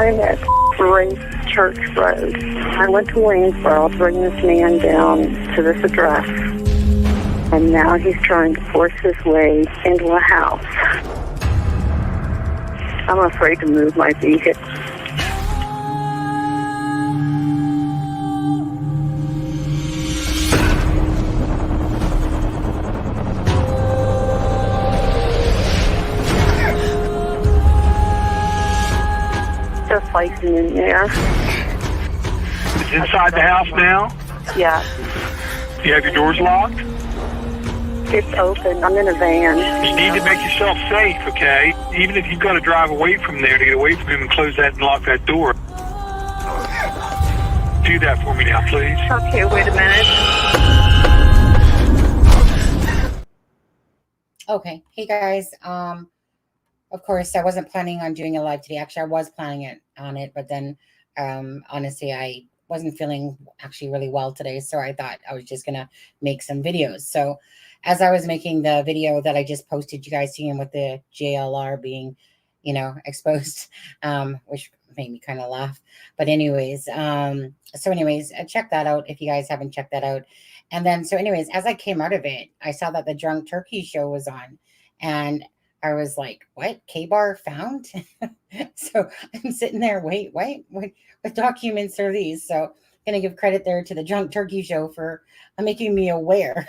I'm at Grace Church Road. I went to Waynesboro to bring this man down to this address, and now he's trying to force his way into a house. I'm afraid to move my vehicle. They're fighting in there. It's inside the house now? Yeah. You have your doors locked? It's open. I'm in a van. You need to make yourself safe, okay? Even if you've got to drive away from there to get away from him and close that and lock that door. Do that for me now, please. Okay, wait a minute. Okay. Hey, guys. Of course, I wasn't planning on doing a live today. Actually, I was planning on it, but then honestly, I wasn't feeling actually really well today. So I thought I was just going to make some videos. So as I was making the video that I just posted, you guys seeing with the JLR being, exposed, which made me kind of laugh. But anyways, check that out if you guys haven't checked that out. And then, as I came out of it, I saw that the Drunk Turkey show was on, and I was like, what? KBAR found? So I'm sitting there, wait, what documents are these? So I'm going to give credit there to the Drunk Turkey show for making me aware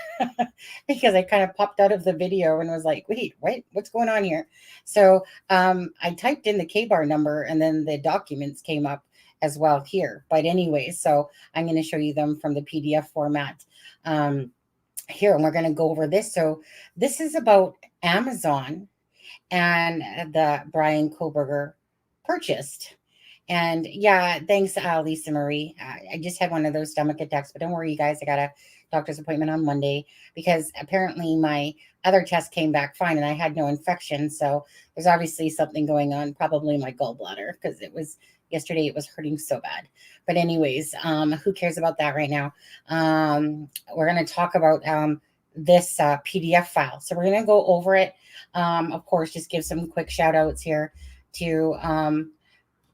because I kind of popped out of the video and was like, wait, what's going on here? So I typed in the KBAR number and then the documents came up as well here. But anyway, so I'm going to show you them from the PDF format here, and we're going to go over this. So this is about Amazon and the BRYAN KOHBERGER purchased. And yeah, thanks, Lisa Marie. I just had one of those stomach attacks, but don't worry, you guys. I got a doctor's appointment on Monday because apparently my other test came back fine and I had no infection. So there's obviously something going on, probably my gallbladder, because yesterday it was hurting so bad. But anyways, who cares about that right now? We're going to talk about this PDF file. So we're going to go over it. Of course, just give some quick shout outs here to,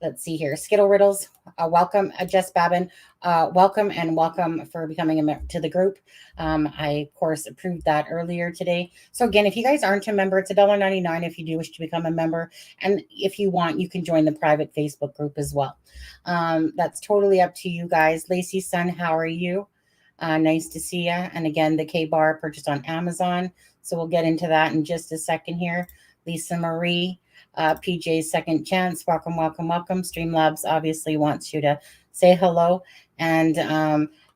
let's see here, Skittle Riddles, welcome, Jess Babin, welcome for becoming a member to the group. I, of course, approved that earlier today. So again, if you guys aren't a member, it's $1.99 if you do wish to become a member. And if you want, you can join the private Facebook group as well. That's totally up to you guys. Lacey Sun, how are you? Nice to see you. And again, the KBAR purchased on Amazon. So we'll get into that in just a second here. Lisa Marie, PJ's Second Chance. Welcome. Streamlabs obviously wants you to say hello. And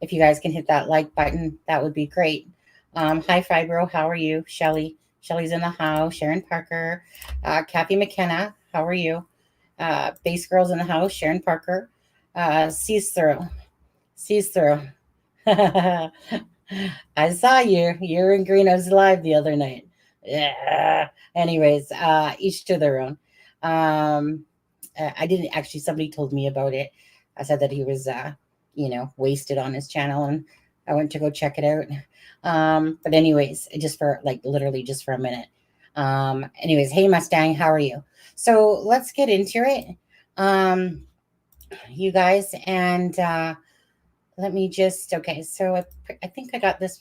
if you guys can hit that like button, that would be great. Hi, Fibro. How are you? Shelly's in the house. Sharon Parker. Kathy McKenna. How are you? Base Girl's in the house. Sharon Parker. Sees through. I saw you. You were in Greenhouse Live the other night. Yeah. Anyways, each to their own. I didn't actually, somebody told me about it. I said that he was, wasted on his channel, and I went to go check it out. But anyways, literally just for a minute. Anyways, hey Mustang, how are you? So let's get into it. You guys, and let me just, okay, so I think I got this,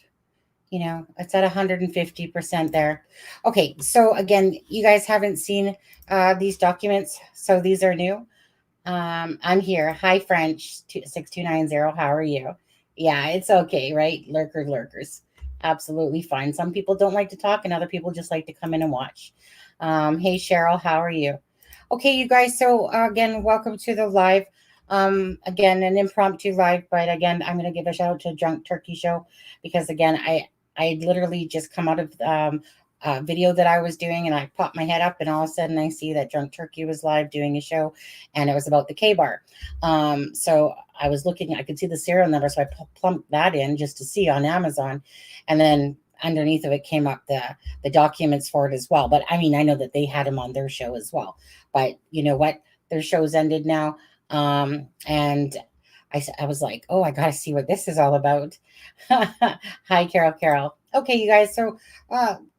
it's at 150% there. Okay, so again, you guys haven't seen these documents, so these are new. I'm here. Hi, French 6290. How are you? Yeah, it's okay, right? Lurkers. Absolutely fine. Some people don't like to talk, and other people just like to come in and watch. Hey, Cheryl, how are you? Okay, you guys, so again, welcome to the live. Again, an impromptu live, but again, I'm going to give a shout out to Drunk Turkey Show because again, I literally just come out of a video that I was doing, and I popped my head up, and all of a sudden I see that Drunk Turkey was live doing a show, and it was about the KBAR. So I was looking, I could see the serial number, so I plumped that in just to see on Amazon, and then underneath of it came up the documents for it as well. But I mean, I know that they had them on their show as well, but you know what? Their show's ended now. And I was like, oh, I got to see what this is all about. Hi, Carol. Okay, you guys. So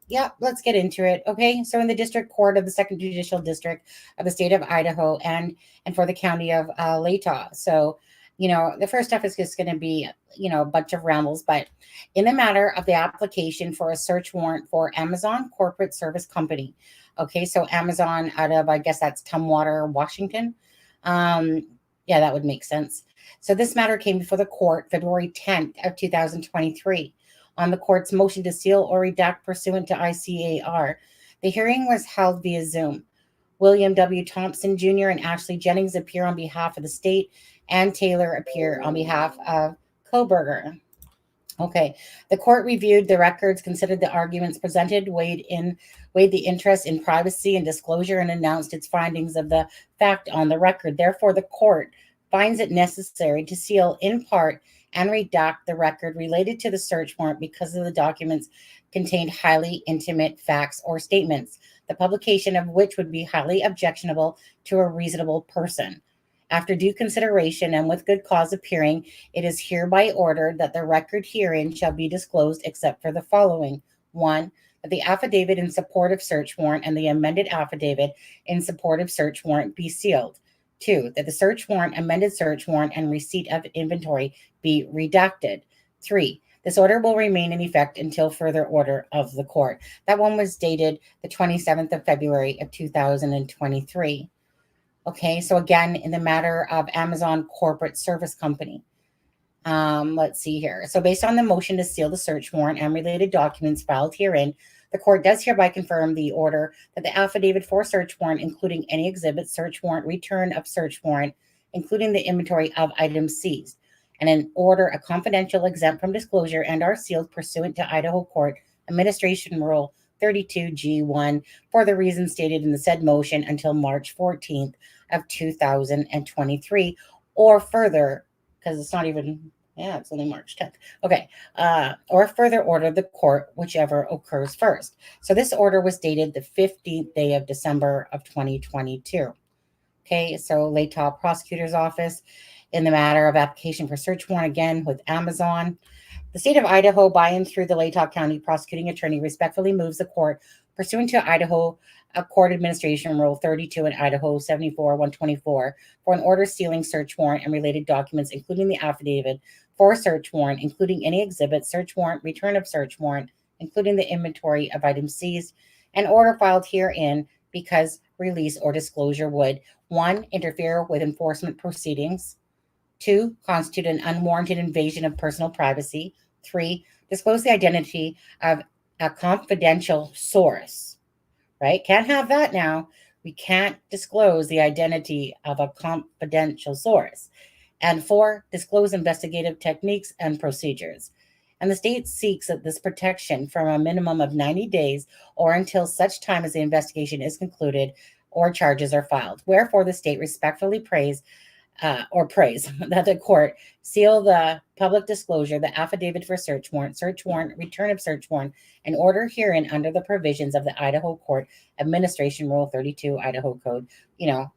Yeah, let's get into it. Okay, so in the District Court of the Second Judicial District of the state of Idaho and for the county of Latah. So, the first stuff is just going to be, a bunch of rambles, but in the matter of the application for a search warrant for Amazon Corporate Service Company. Okay, so Amazon out of, I guess that's Tumwater, Washington. Yeah, that would make sense. So this matter came before the court February 10th of 2023 on the court's motion to seal or redact pursuant to ICAR. The hearing was held via Zoom. William W. Thompson Jr. and Ashley Jennings appear on behalf of the state, and Taylor appear on behalf of KOHBERGER. Okay, the court reviewed the records, considered the arguments presented, weighed the interest in privacy and disclosure, and announced its findings of the fact on the record. Therefore, the court finds it necessary to seal in part and redact the record related to the search warrant because of the documents contained highly intimate facts or statements, the publication of which would be highly objectionable to a reasonable person. After due consideration and with good cause appearing, it is hereby ordered that the record herein shall be disclosed except for the following. 1, that the affidavit in support of search warrant and the amended affidavit in support of search warrant be sealed. 2, that the search warrant, amended search warrant, and receipt of inventory be redacted. 3, this order will remain in effect until further order of the court. That one was dated the 27th of February of 2023. Okay, so again, in the matter of Amazon Corporate Service Company. Let's see here. So based on the motion to seal the search warrant and related documents filed herein, the court does hereby confirm the order that the affidavit for search warrant, including any exhibit, search warrant, return of search warrant, including the inventory of items seized, and an order a confidential, exempt from disclosure, and are sealed pursuant to Idaho Court Administration Rule 32G1 for the reasons stated in the said motion until March 14th of 2023 or further, because it's not even, it's only March 10th. Okay. Or further order the court, whichever occurs first. So this order was dated the 15th day of December of 2022. Okay. So Latah Prosecutor's Office in the matter of application for search warrant, again with Amazon. The state of Idaho, by and through the Latah County Prosecuting Attorney, respectfully moves the court, pursuant to Idaho Court Administration Rule 32 and Idaho 74-124, for an order sealing search warrant and related documents, including the affidavit for search warrant, including any exhibit, search warrant, return of search warrant, including the inventory of items seized, and order filed herein because release or disclosure would 1, interfere with enforcement proceedings, 2, constitute an unwarranted invasion of personal privacy, 3, disclose the identity of a confidential source, right? Can't have that now. We can't disclose the identity of a confidential source. And 4, disclose investigative techniques and procedures. And the state seeks this protection from a minimum of 90 days or until such time as the investigation is concluded or charges are filed. Wherefore, the state respectfully prays that the court seal the public disclosure, the affidavit for search warrant, return of search warrant, and order herein under the provisions of the Idaho Court Administration Rule 32, Idaho Code,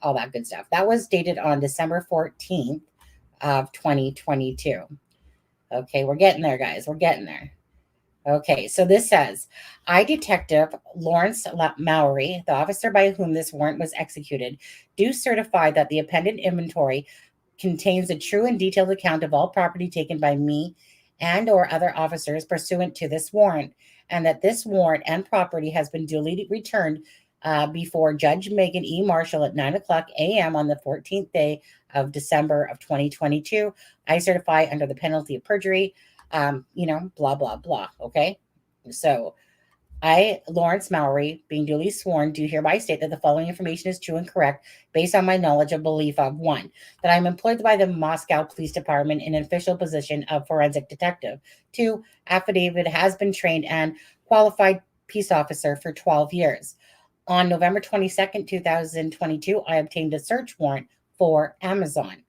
all that good stuff. That was dated on December 14th of 2022. Okay, we're getting there, guys. We're getting there. Okay, so this says, I, Detective Lawrence Mowry, the officer by whom this warrant was executed, do certify that the appended inventory contains a true and detailed account of all property taken by me and or other officers pursuant to this warrant, and that this warrant and property has been duly returned before Judge Megan E. Marshall at 9:00 a.m. on the 14th day of December of 2022. I certify under the penalty of perjury, blah, blah, blah. Okay. So I, Lawrence Mowry, being duly sworn, do hereby state that the following information is true and correct based on my knowledge and belief of 1, that I am employed by the Moscow Police Department in an official position of forensic detective. 2, affidavit has been trained and qualified peace officer for 12 years. On November 22nd, 2022, I obtained a search warrant for Amazon.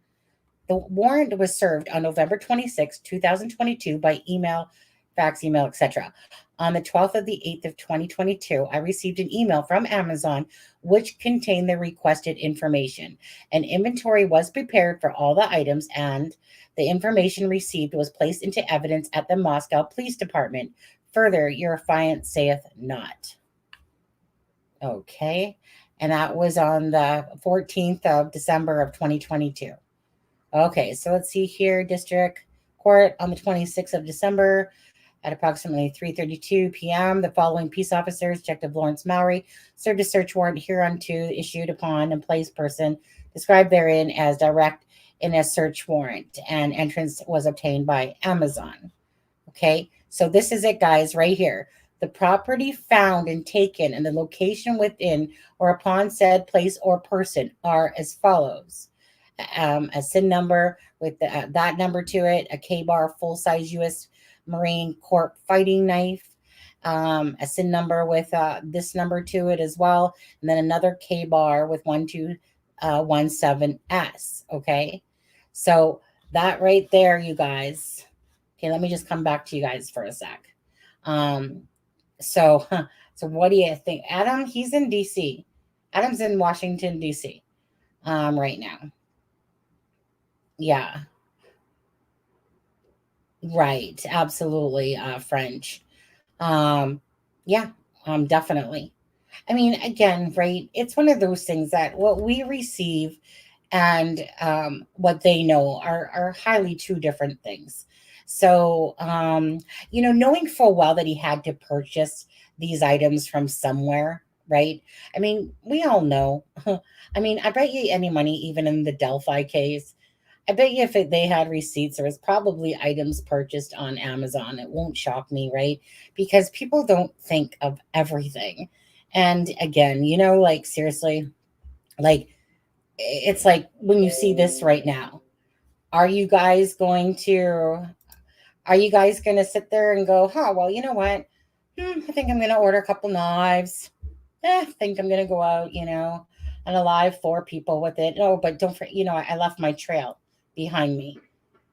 The warrant was served on November 26, 2022 by email, fax, email, etc. On the 12th of the 8th of 2022, I received an email from Amazon which contained the requested information. An inventory was prepared for all the items, and the information received was placed into evidence at the Moscow Police Department. further, your affiant saith not. Okay. And that was on the 14th of December of 2022. Okay, so let's see here. District Court on the 26th of December at approximately 3:32 p.m. The following peace officers, Detective Lawrence Mowry, served a search warrant hereunto issued upon and placed person described therein as direct in a search warrant, and entrance was obtained by Amazon. Okay, so this is it, guys, right here. The property found and taken and the location within or upon said place or person are as follows. A SIN number with that number to it, a KBAR full-size U.S. Marine Corps fighting knife, a SIN number with this number to it as well, and then another KBAR with 1217S. Okay, so that right there, you guys. Okay, let me just come back to you guys for a sec. So what do you think? Adam, he's in DC. Adam's in Washington, DC right now. Yeah. Right. Absolutely. French. Yeah, definitely. I mean, again, right. It's one of those things that what we receive and what they know are highly two different things. So, knowing full well that he had to purchase these items from somewhere, right? I mean, we all know. I mean, I bet you any money, even in the Delphi case, I bet you if they had receipts, there was probably items purchased on Amazon. It won't shock me, right? Because people don't think of everything. And again, like seriously, like it's like when you see this right now, are you guys going to sit there and go, well, you know what? I think I'm going to order a couple knives. I think I'm going to go out, and alive 4 people with it. Oh, but don't forget, I left my trail behind me.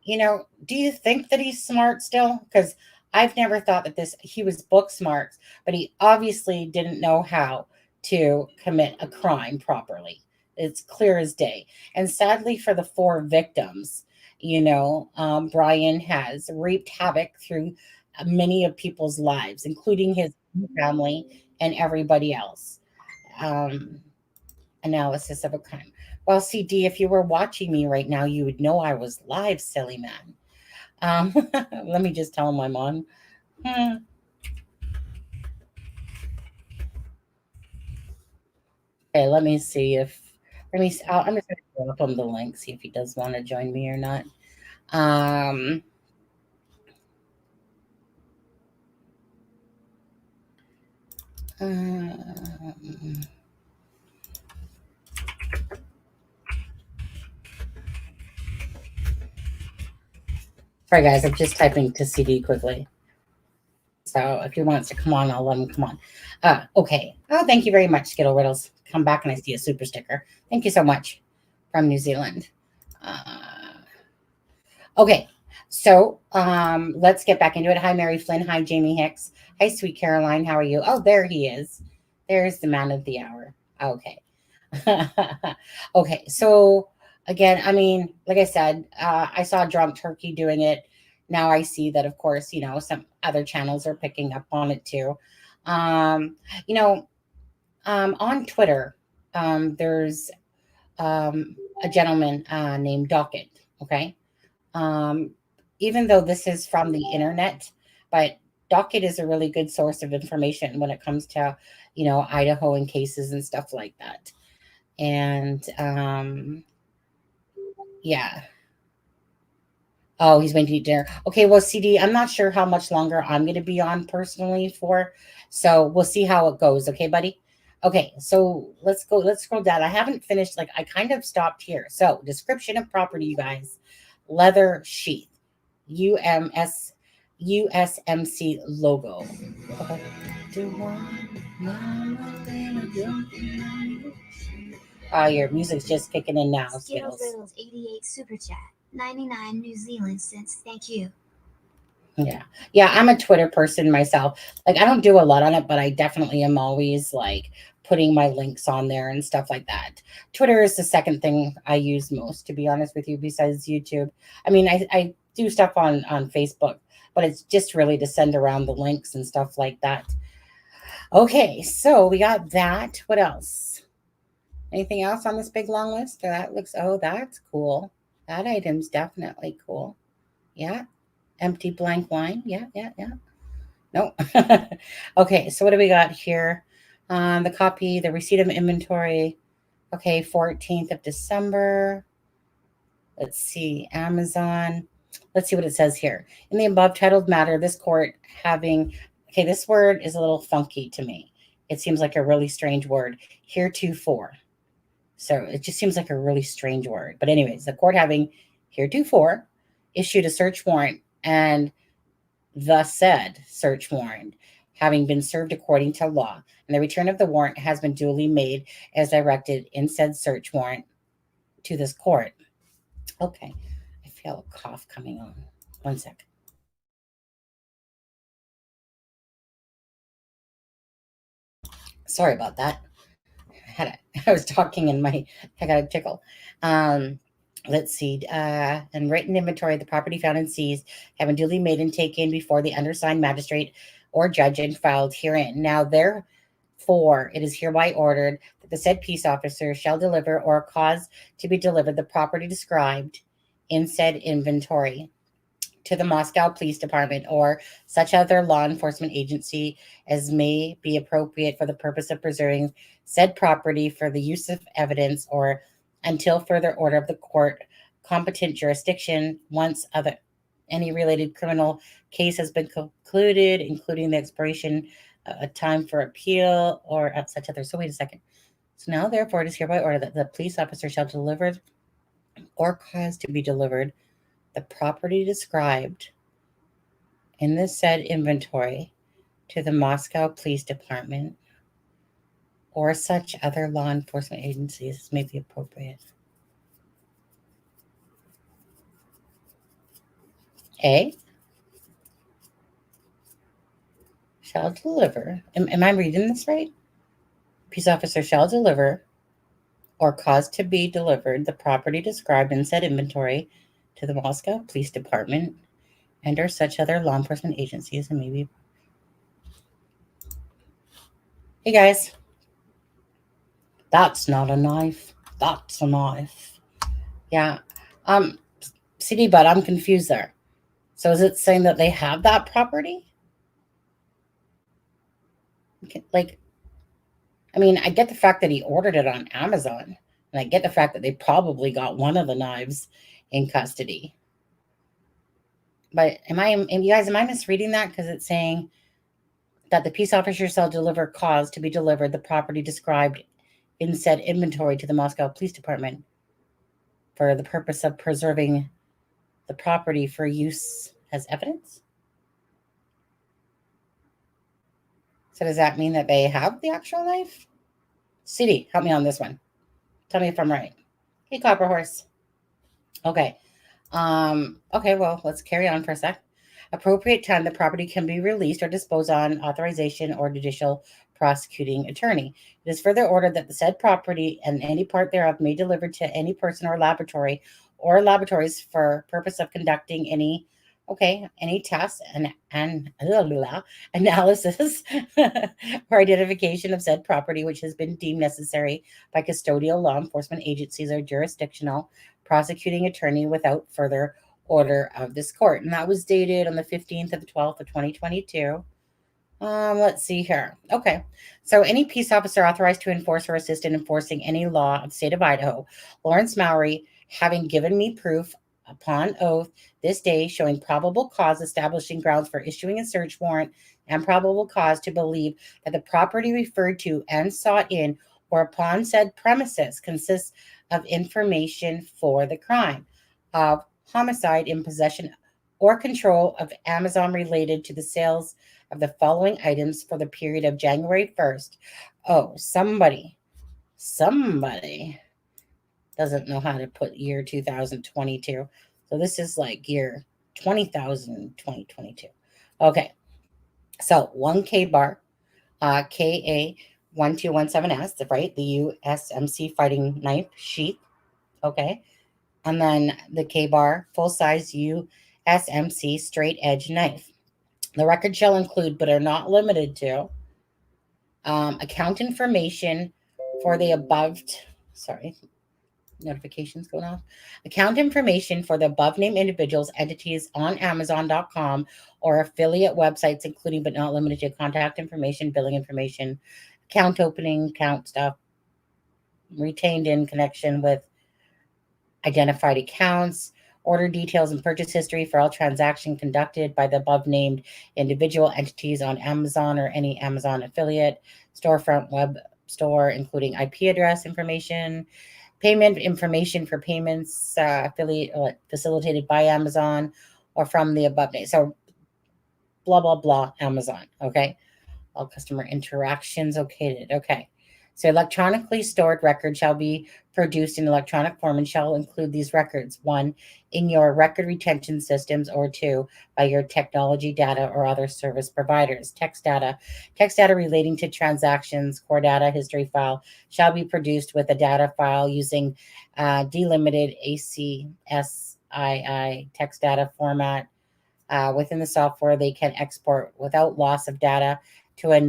Do you think that he's smart still? Because I've never thought that he was book smart, but he obviously didn't know how to commit a crime properly. It's clear as day. And sadly for the 4 victims, BRYAN has wreaked havoc through many of people's lives, including his family and everybody else. Analysis of a crime. Well, CD, if you were watching me right now, you would know I was live, silly man. Let me just tell my mom. Okay, let me see if. I'm just going to go up on the link, see if he does want to join me or not. Sorry, guys, I'm just typing to CD quickly. So if he wants to come on, I'll let him come on. Okay. Oh, thank you very much, Skittle Riddles. Come back and I see a super sticker. Thank you so much from New Zealand. Okay. So let's get back into it. Hi, Mary Flynn. Hi, Jamie Hicks. Hi, sweet Caroline. How are you? Oh, there he is. There's the man of the hour. Okay. Okay. So again, I mean, like I said, I saw Drunk Turkey doing it. Now I see that, of course, some other channels are picking up on it too. On Twitter, there's a gentleman named Docket. Okay. Even though this is from the internet, but Docket is a really good source of information when it comes to, Idaho and cases and stuff like that. And yeah. Oh, he's waiting to eat dinner. Okay, well, CD, I'm not sure how much longer I'm going to be on personally for. So we'll see how it goes. Okay, buddy? Okay, so let's go. Let's scroll down. I haven't finished. I kind of stopped here. So description of property, you guys. Leather sheath. USMC logo. Your music's just kicking in now. Skittles Riddles 88 Super Chat. 99 New Zealand cents. Thank you. Yeah, I'm a Twitter person myself. I don't do a lot on it, but I definitely am always putting my links on there and stuff like that. Twitter is the second thing I use most, to be honest with you, besides YouTube. I mean, I do stuff on Facebook, but it's just really to send around the links and stuff like that. Okay, so we got that. What else? Anything else on this big long list? That looks, oh, that's cool. That item's definitely cool. Yeah. Empty blank line. Yeah. No. Okay, so what do we got here? The receipt of inventory. Okay, 14th of December. Let's see, Amazon. Let's see what it says here. In the above titled matter, this court having, okay, this word is a little funky to me. It seems like a really strange word, heretofore. So it just seems like a really strange word. But anyways, the court having heretofore issued a search warrant and the said search warrant having been served according to law, and the return of the warrant has been duly made as directed in said search warrant to this court. Okay, I feel a cough coming on. One sec. Sorry about that. I was talking and I got a tickle. Let's see. And written inventory of the property found and seized have been duly made and taken before the undersigned magistrate or judge and filed herein. Now, therefore, it is hereby ordered that the said peace officer shall deliver or cause to be delivered the property described in said inventory to the Moscow Police Department or such other law enforcement agency as may be appropriate for the purpose of preserving said property for the use of evidence or until further order of the court competent jurisdiction once any related criminal case has been concluded, including the expiration of time for appeal or at such other. So wait a second. So now therefore it is hereby ordered that the police officer shall deliver or cause to be delivered the property described in the said inventory to the Moscow Police Department or such other law enforcement agencies as may be appropriate. A, shall deliver. Am I reading this right? Peace officer shall deliver or cause to be delivered the property described in said inventory to the Moscow Police Department and or such other law enforcement agencies and maybe. Hey guys, that's not a knife. That's a knife. Yeah. CD Bud, I'm confused there. So is it saying that they have that property? Like, I mean, I get the fact that he ordered it on Amazon, and I get the fact that they probably got one of the knives in custody. But you guys, am I misreading that? Because it's saying that the peace officer shall deliver cause to be delivered the property described in said inventory to the Moscow Police Department for the purpose of preserving the property for use as evidence. So does that mean that they have the actual knife? CD, help me on this one. Tell me if I'm right. Hey, Copper Horse. Okay. Okay, well, let's carry on for a sec. Appropriate time, the property can be released or disposed on authorization or judicial prosecuting attorney. It is further ordered that the said property and any part thereof may be delivered to any person or laboratory or laboratories for purpose of conducting any tests and analysis or identification of said property which has been deemed necessary by custodial law enforcement agencies or jurisdictional prosecuting attorney without further order of this court. And that was dated on the 15th of the 12th of 2022. Let's see here. Okay. So any peace officer authorized to enforce or assist in enforcing any law of the state of Idaho, Lawrence Mowry, having given me proof upon oath this day showing probable cause establishing grounds for issuing a search warrant and probable cause to believe that the property referred to and sought in or upon said premises consists of information for the crime of homicide in possession or control of Amazon related to the sales of the following items for the period of January 1st. Oh, somebody doesn't know how to put year 2022. So this is like year 2022. Okay. So 1 KBAR, KA1217S, right? The USMC fighting knife sheath. Okay. And then the KBAR full-size SMC straight edge knife. The record shall include, but are not limited to, account information for the above, notifications going off. Account information for the above named individuals, entities on Amazon.com or affiliate websites, including but not limited to contact information, billing information, account opening, account stuff retained in connection with identified accounts, order details and purchase history for all transactions conducted by the above named individual entities on Amazon or any Amazon affiliate, storefront, web store, including IP address information, payment information for payments affiliate facilitated by Amazon or from the above name. So blah, blah, blah, Amazon. Okay. All customer interactions. Okay. So electronically stored records shall be produced in electronic form and shall include these records: 1, in your record retention systems, or 2, by your technology data or other service providers. Text data relating to transactions, core data history file shall be produced with a data file using delimited ACSII text data format within the software. They can export without loss of data to a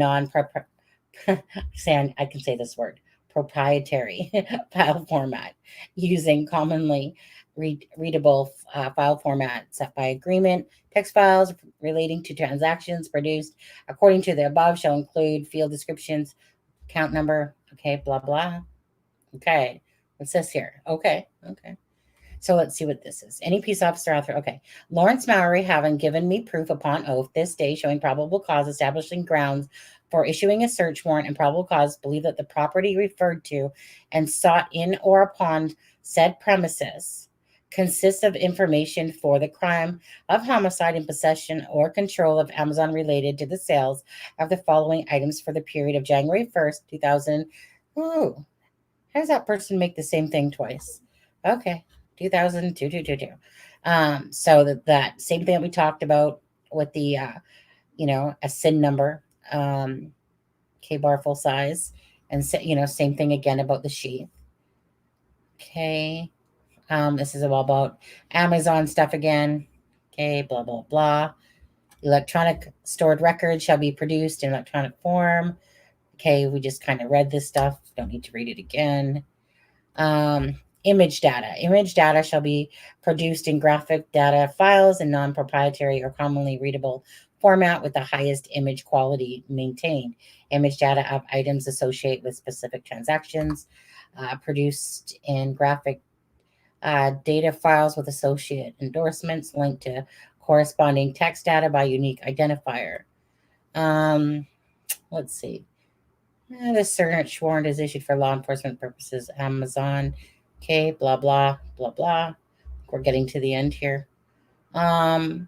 I can say this word, proprietary file format using commonly readable file format set by agreement. Text files relating to transactions produced according to the above shall include field descriptions, account number, okay, blah, blah. Okay, what's this here? Okay. So let's see what this is. Any peace officer author. Okay. Lawrence Mowry, having given me proof upon oath this day showing probable cause establishing grounds for issuing a search warrant and probable cause, believe that the property referred to and sought in or upon said premises consists of information for the crime of homicide in possession or control of Amazon related to the sales of the following items for the period of January 1st, 2000. Ooh, how does that person make the same thing twice? Okay. 2002. So that same thing that we talked about with the, a SIN number, KBAR full size, and same thing again about the sheath. Okay. This is all about Amazon stuff again. Okay. Blah, blah, blah. Electronic stored records shall be produced in electronic form. Okay. We just kind of read this stuff. Don't need to read it again. Image data shall be produced in graphic data files in non-proprietary or commonly readable format with the highest image quality maintained. Image data of items associated with specific transactions produced in graphic data files with associate endorsements linked to corresponding text data by unique identifier. Let's see. The search warrant is issued for law enforcement purposes. Amazon. Okay, blah, blah, blah, blah. We're getting to the end here. The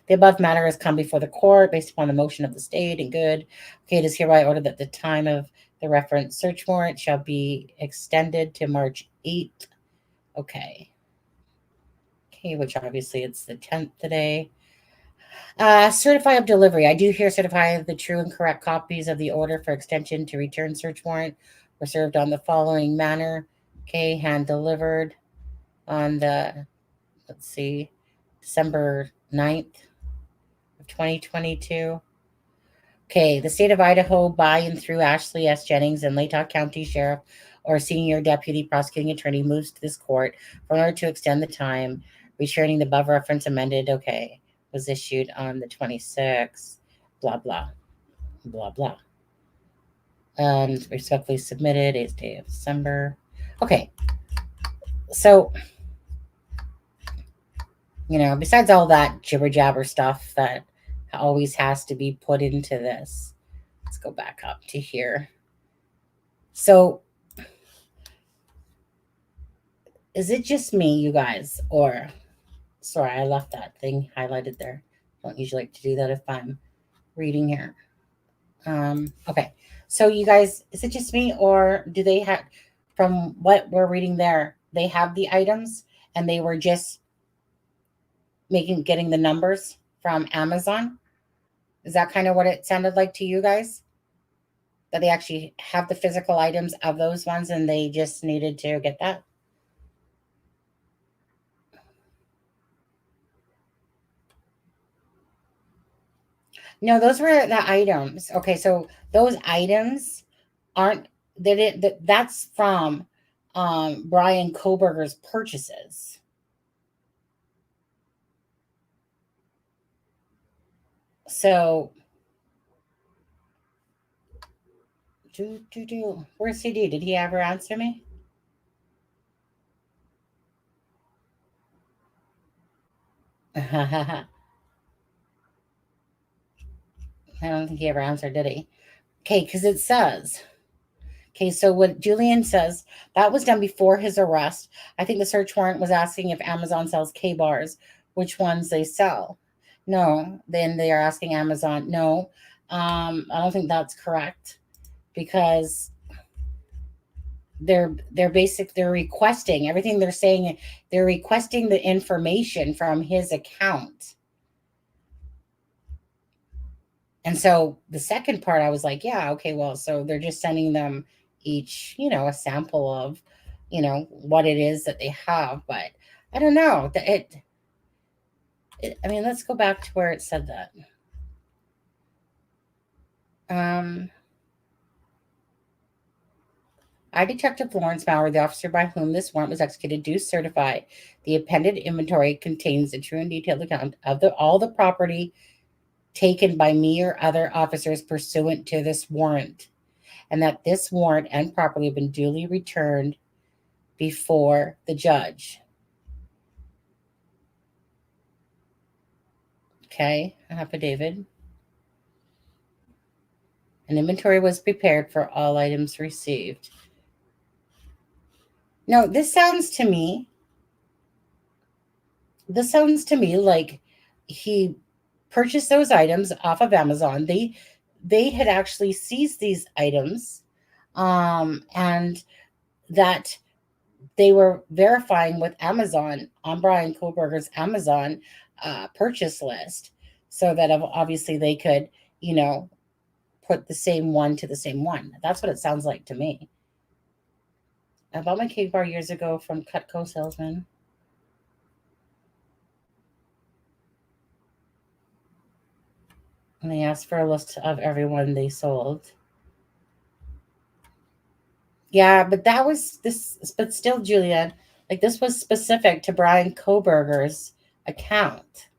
above matter has come before the court based upon the motion of the state and good. Okay, it is hereby ordered that the time of the reference search warrant shall be extended to March 8th. Okay, which obviously it's the 10th today. Certify of delivery. I do here certify the true and correct copies of the order for extension to return search warrant were served on the following manner. Okay, hand delivered on the, December 9th of 2022. Okay, the state of Idaho by and through Ashley S. Jennings and Latah County Sheriff or Senior Deputy Prosecuting Attorney moves to this court in order to extend the time, returning the above reference amended. Okay, was issued on the 26th, blah, blah, blah, blah. Respectfully submitted, 8th day of December. Okay, so, besides all that jibber jabber stuff that always has to be put into this, let's go back up to here. So, is it just me, you guys, or, sorry, I left that thing highlighted there. Don't usually like to do that if I'm reading here. Okay, so you guys, is it just me, or do they have, from what we're reading there, they have the items and they were just getting the numbers from Amazon? Is that kind of what it sounded like to you guys? That they actually have the physical items of those ones and they just needed to get that? No, those were the items. Okay, so those items aren't that's from Bryan KOHBERGER's purchases. So where's CD? Did he ever answer me? I don't think he ever answered, did he? Okay, because it says, okay, so what Julian says, that was done before his arrest. I think the search warrant was asking if Amazon sells KBARs, which ones they sell. No, then they are asking Amazon. No, I don't think that's correct, because they're requesting everything. They're saying they're requesting the information from his account. And so the second part, I was like, yeah, okay, well, so they're just sending them each, a sample of, what it is that they have. But I don't know. I mean, let's go back to where it said that. I, Detective Lawrence Maurer, the officer by whom this warrant was executed, do certify the appended inventory contains a true and detailed account of all the property taken by me or other officers pursuant to this warrant, and that this warrant and property have been duly returned before the judge. Okay, affidavit. An inventory was prepared for all items received. No, this sounds to me like he purchased those items off of Amazon. They had actually seized these items, and that they were verifying with Amazon on Bryan KOHBERGER's Amazon purchase list, so that obviously they could, put the same one to the same one. That's what it sounds like to me. I bought my KBAR years ago from Cutco salesman. And they asked for a list of everyone they sold. Yeah, but that was this, but still, Julian, like this was specific to Bryan KOHBERGER's account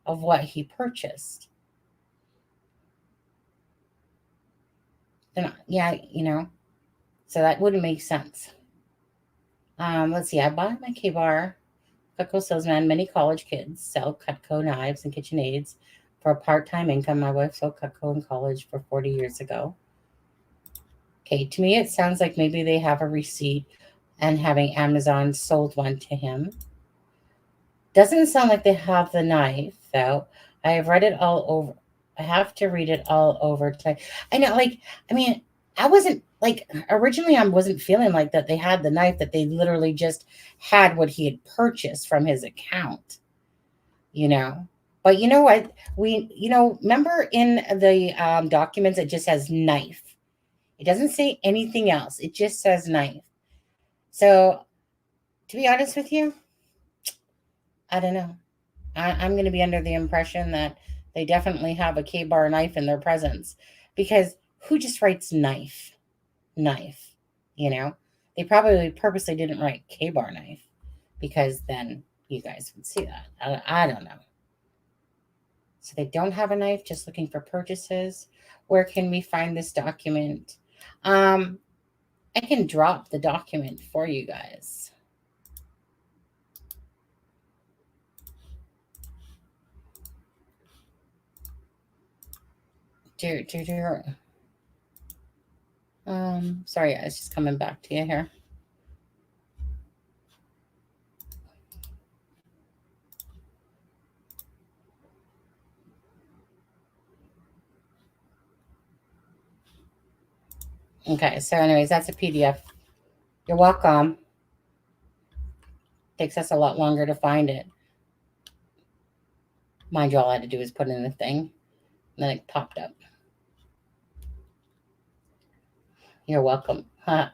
of what he purchased. Then, yeah, so that wouldn't make sense. Let's see. I bought my KBAR. Cutco salesman. Many college kids sell Cutco knives and KitchenAids for a part-time income. My wife sold Cutco in college for 40 years ago. Okay, to me, it sounds like maybe they have a receipt and having Amazon sold one to him. Doesn't sound like they have the knife, though. I have read it all over. I have to read it all over. I know, I wasn't, originally I wasn't feeling like that they had the knife, that they literally just had what he had purchased from his account, But you know what? Remember in the documents, it just says knife. It doesn't say anything else. It just says knife. So, to be honest with you, I don't know. I'm going to be under the impression that they definitely have a KBAR knife in their presence, because who just writes knife? Knife, They probably purposely didn't write KBAR knife, because then you guys would see that. I don't know. So they don't have a knife, just looking for purchases. Where can we find this document? I can drop the document for you guys. Sorry, I was just coming back to you here. Okay, so anyways, that's a PDF. You're welcome. Takes us a lot longer to find it. Mind you, all I had to do was put in a thing, and then it popped up. You're welcome. Well,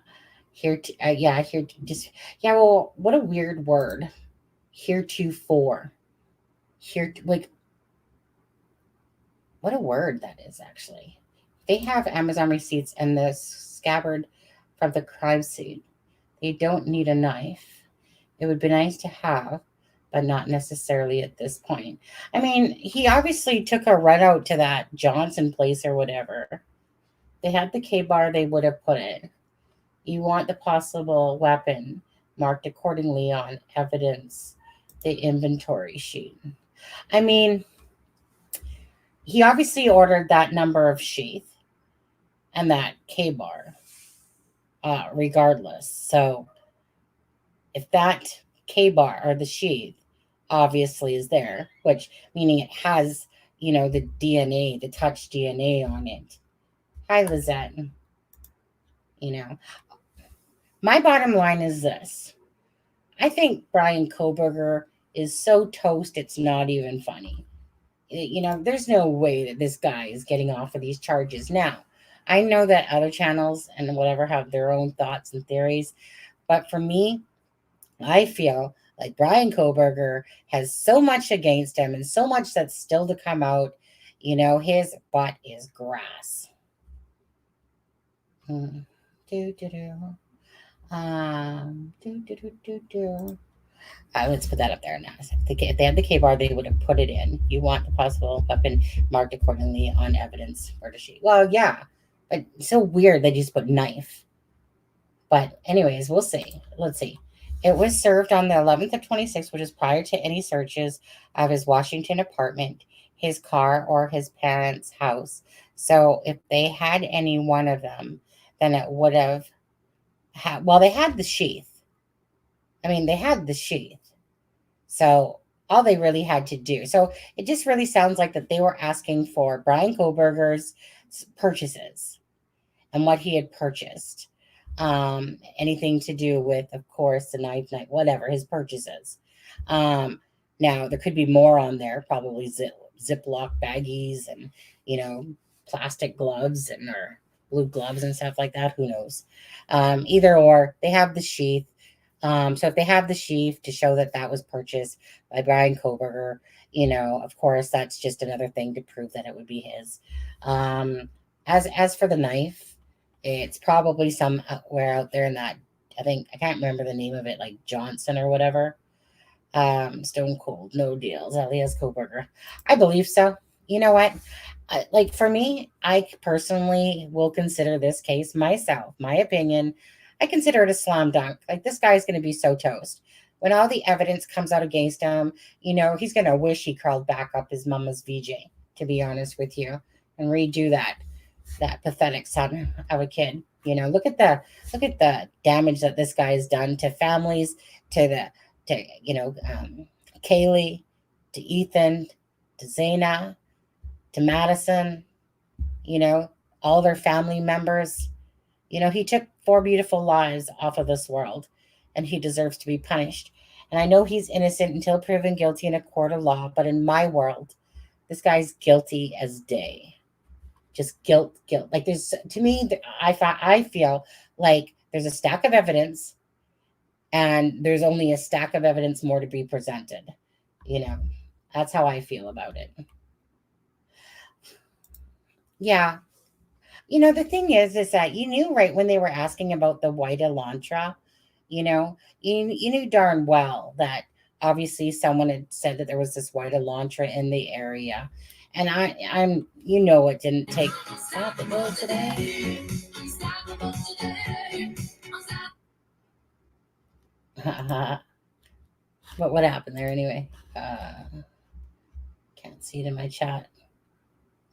what a weird word. Heretofore. What a word that is, actually. They have Amazon receipts and the scabbard from the crime scene. They don't need a knife. It would be nice to have, but not necessarily at this point. I mean, he obviously took a run out to that Johnson place or whatever. They had the KBAR, they would have put it. You want the possible weapon marked accordingly on evidence, the inventory sheet. I mean, he obviously ordered that number of sheath and that KBAR, regardless. So if that KBAR or the sheath obviously is there, which meaning it has, the DNA, the touch DNA on it. Hi, Lizette. My bottom line is this. I think Bryan Kohberger is so toast, it's not even funny. There's no way that this guy is getting off of these charges. Now, I know that other channels and whatever have their own thoughts and theories, but for me, I feel like Bryan Kohberger has so much against him and so much that's still to come out. His butt is grass. Let's put that up there now. If they had the KBAR, they would have put it in. You want the possible weapon marked accordingly on evidence murder sheet. Well, yeah, but it's so weird they just put knife. But anyways, we'll see. Let's see. It was served on the 11th of 26, which is prior to any searches of his Washington apartment, his car, or his parents' house. So if they had any one of them, then it would have they had the sheath. They had the sheath. So all they really had to do. So it just really sounds like that they were asking for Bryan Kohberger's purchases and what he had purchased. Anything to do with, of course, the knife, whatever, his purchases. Now, there could be more on there, probably Ziploc baggies and, plastic gloves or blue gloves and stuff like that. Who knows? Either or, they have the sheath. So if they have the sheath to show that that was purchased by Bryan Kohberger, of course, that's just another thing to prove that it would be his. As for the knife, it's probably somewhere out there in that, I can't remember the name of it, like Johnson or whatever. Stone Cold, no deals, alias Kohberger. I believe so. You know what? For me, I personally will consider this case myself, my opinion. I consider it a slam dunk. This guy's going to be so toast. When all the evidence comes out against him, he's going to wish he crawled back up his mama's VJ, to be honest with you, and redo that pathetic son of a kid. Look at the damage that this guy has done to families, to Kaylee, to Ethan, to Zaina, to Madison, all their family members. He took 4 beautiful lives off of this world, and he deserves to be punished. And I know he's innocent until proven guilty in a court of law, but in my world, this guy's guilty as day. Just guilt. There's, to me, I feel like there's a stack of evidence, and there's only a stack of evidence more to be presented. That's how I feel about it. Yeah. The thing is that you knew right when they were asking about the white Elantra, you knew darn well that obviously someone had said that there was this white Elantra in the area. And I'm it didn't take unstoppable today. But what happened there anyway? Can't see it in my chat.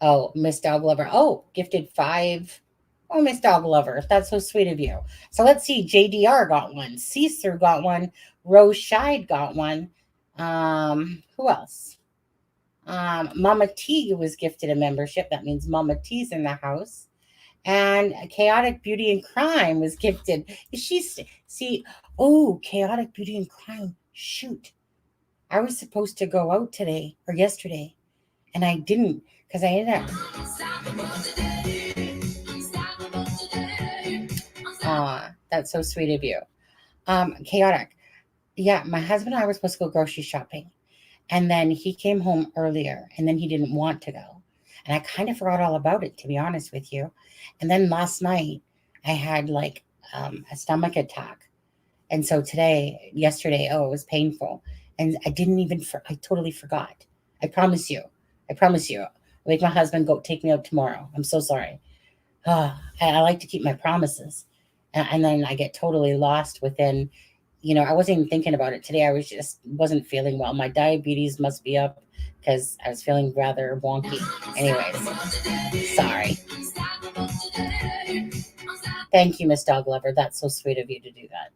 Oh, Miss Dog Lover. Oh, gifted 5. Oh, Miss Dog Lover. That's so sweet of you. So let's see. JDR got one. Caesar got one. Rose Scheid got one. Who else? Mama T was gifted a membership. That means Mama T's in the house. And Chaotic Beauty and Crime was gifted. Chaotic Beauty and Crime. Shoot. I was supposed to go out today or yesterday, and I didn't. Because I ended up. That's so sweet of you. Chaotic. Yeah, my husband and I were supposed to go grocery shopping. And then he came home earlier, and then he didn't want to go. And I kind of forgot all about it, to be honest with you. And then last night, I had like a stomach attack. And so yesterday, oh, it was painful. And I didn't even, I totally forgot. I promise you. I promise you. I'll make my husband go take me out tomorrow. I'm so sorry. I like to keep my promises. And then I get totally lost within, I wasn't even thinking about it today. I wasn't feeling well. My diabetes must be up because I was feeling rather wonky. Anyways, sorry. Thank you, Miss Dog Lover. That's so sweet of you to do that.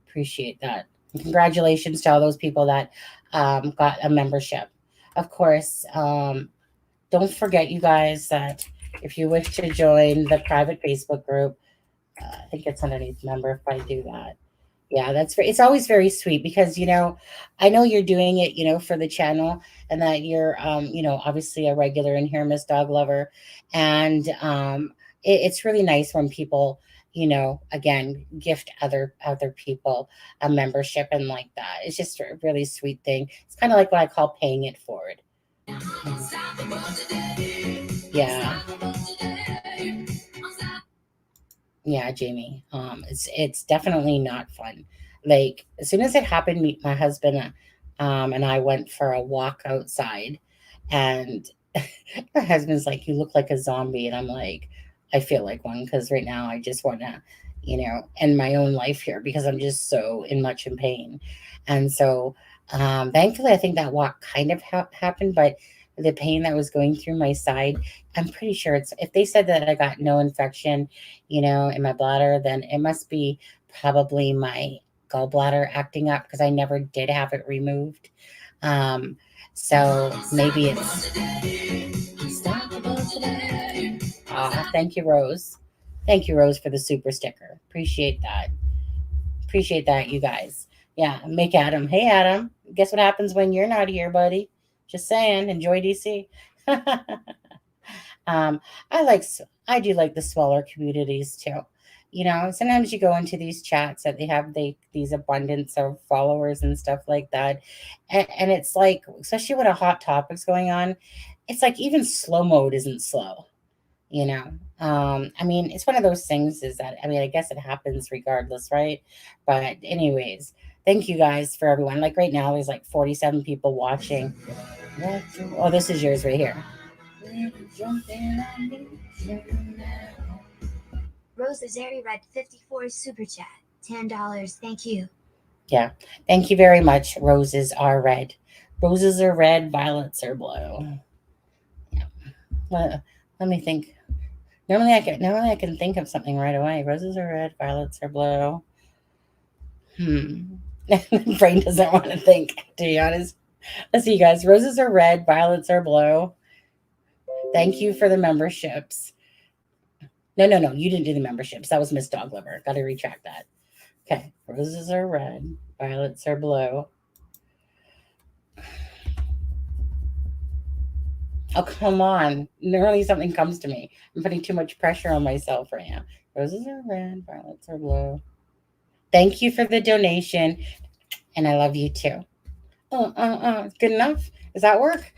Appreciate that. And congratulations to all those people that got a membership. Of course, don't forget, you guys, that if you wish to join the private Facebook group, I think it's underneath member if I do that. Yeah, it's always very sweet because, I know you're doing it, for the channel, and that you're, obviously a regular in here, Miss Dog Lover. And it's really nice when people, again, gift other people a membership and like that. It's just a really sweet thing. It's kind of like what I call paying it forward. Yeah. Yeah, Jamie. It's definitely not fun. Like as soon as it happened, my husband and I went for a walk outside, and my husband's like, "You look like a zombie," and I'm like, "I feel like one because right now I just want to, end my own life here because I'm just so much in pain." And so, thankfully, I think that walk kind of happened, but the pain that was going through my side, I'm pretty sure if they said that I got no infection, in my bladder, then it must be probably my gallbladder acting up because I never did have it removed. So maybe it's thank you, Rose. Thank you, Rose, for the super sticker. Appreciate that. Appreciate that, you guys. Yeah, make Adam. Hey, Adam. Guess what happens when you're not here, buddy? Just saying. Enjoy DC. I do like the smaller communities too. Sometimes you go into these chats that they have these abundance of followers and stuff like that, and it's like, especially when a hot topic's going on, it's like even slow mode isn't slow. It's one of those things is that, I guess it happens regardless, right? But anyways, thank you guys for everyone. Like right now, there's like 47 people watching. Oh, this is yours right here. Rose Azeri read 54 super chat. $10. Thank you. Yeah. Thank you very much. Roses are red. Roses are red. Violets are blue. Yeah. Well, let me think. Normally I can think of something right away. Roses are red. Violets are blue. Brain doesn't want to think, to be honest. Let's see, you guys. Roses are red. Violets are blue. Thank you for the memberships. No. You didn't do the memberships. That was Miss Dog Lover. Got to retract that. Okay. Roses are red. Violets are blue. Oh, come on. Normally something comes to me. I'm putting too much pressure on myself right now. Roses are red. Violets are blue. Thank you for the donation. And I love you too. Good enough? Does that work?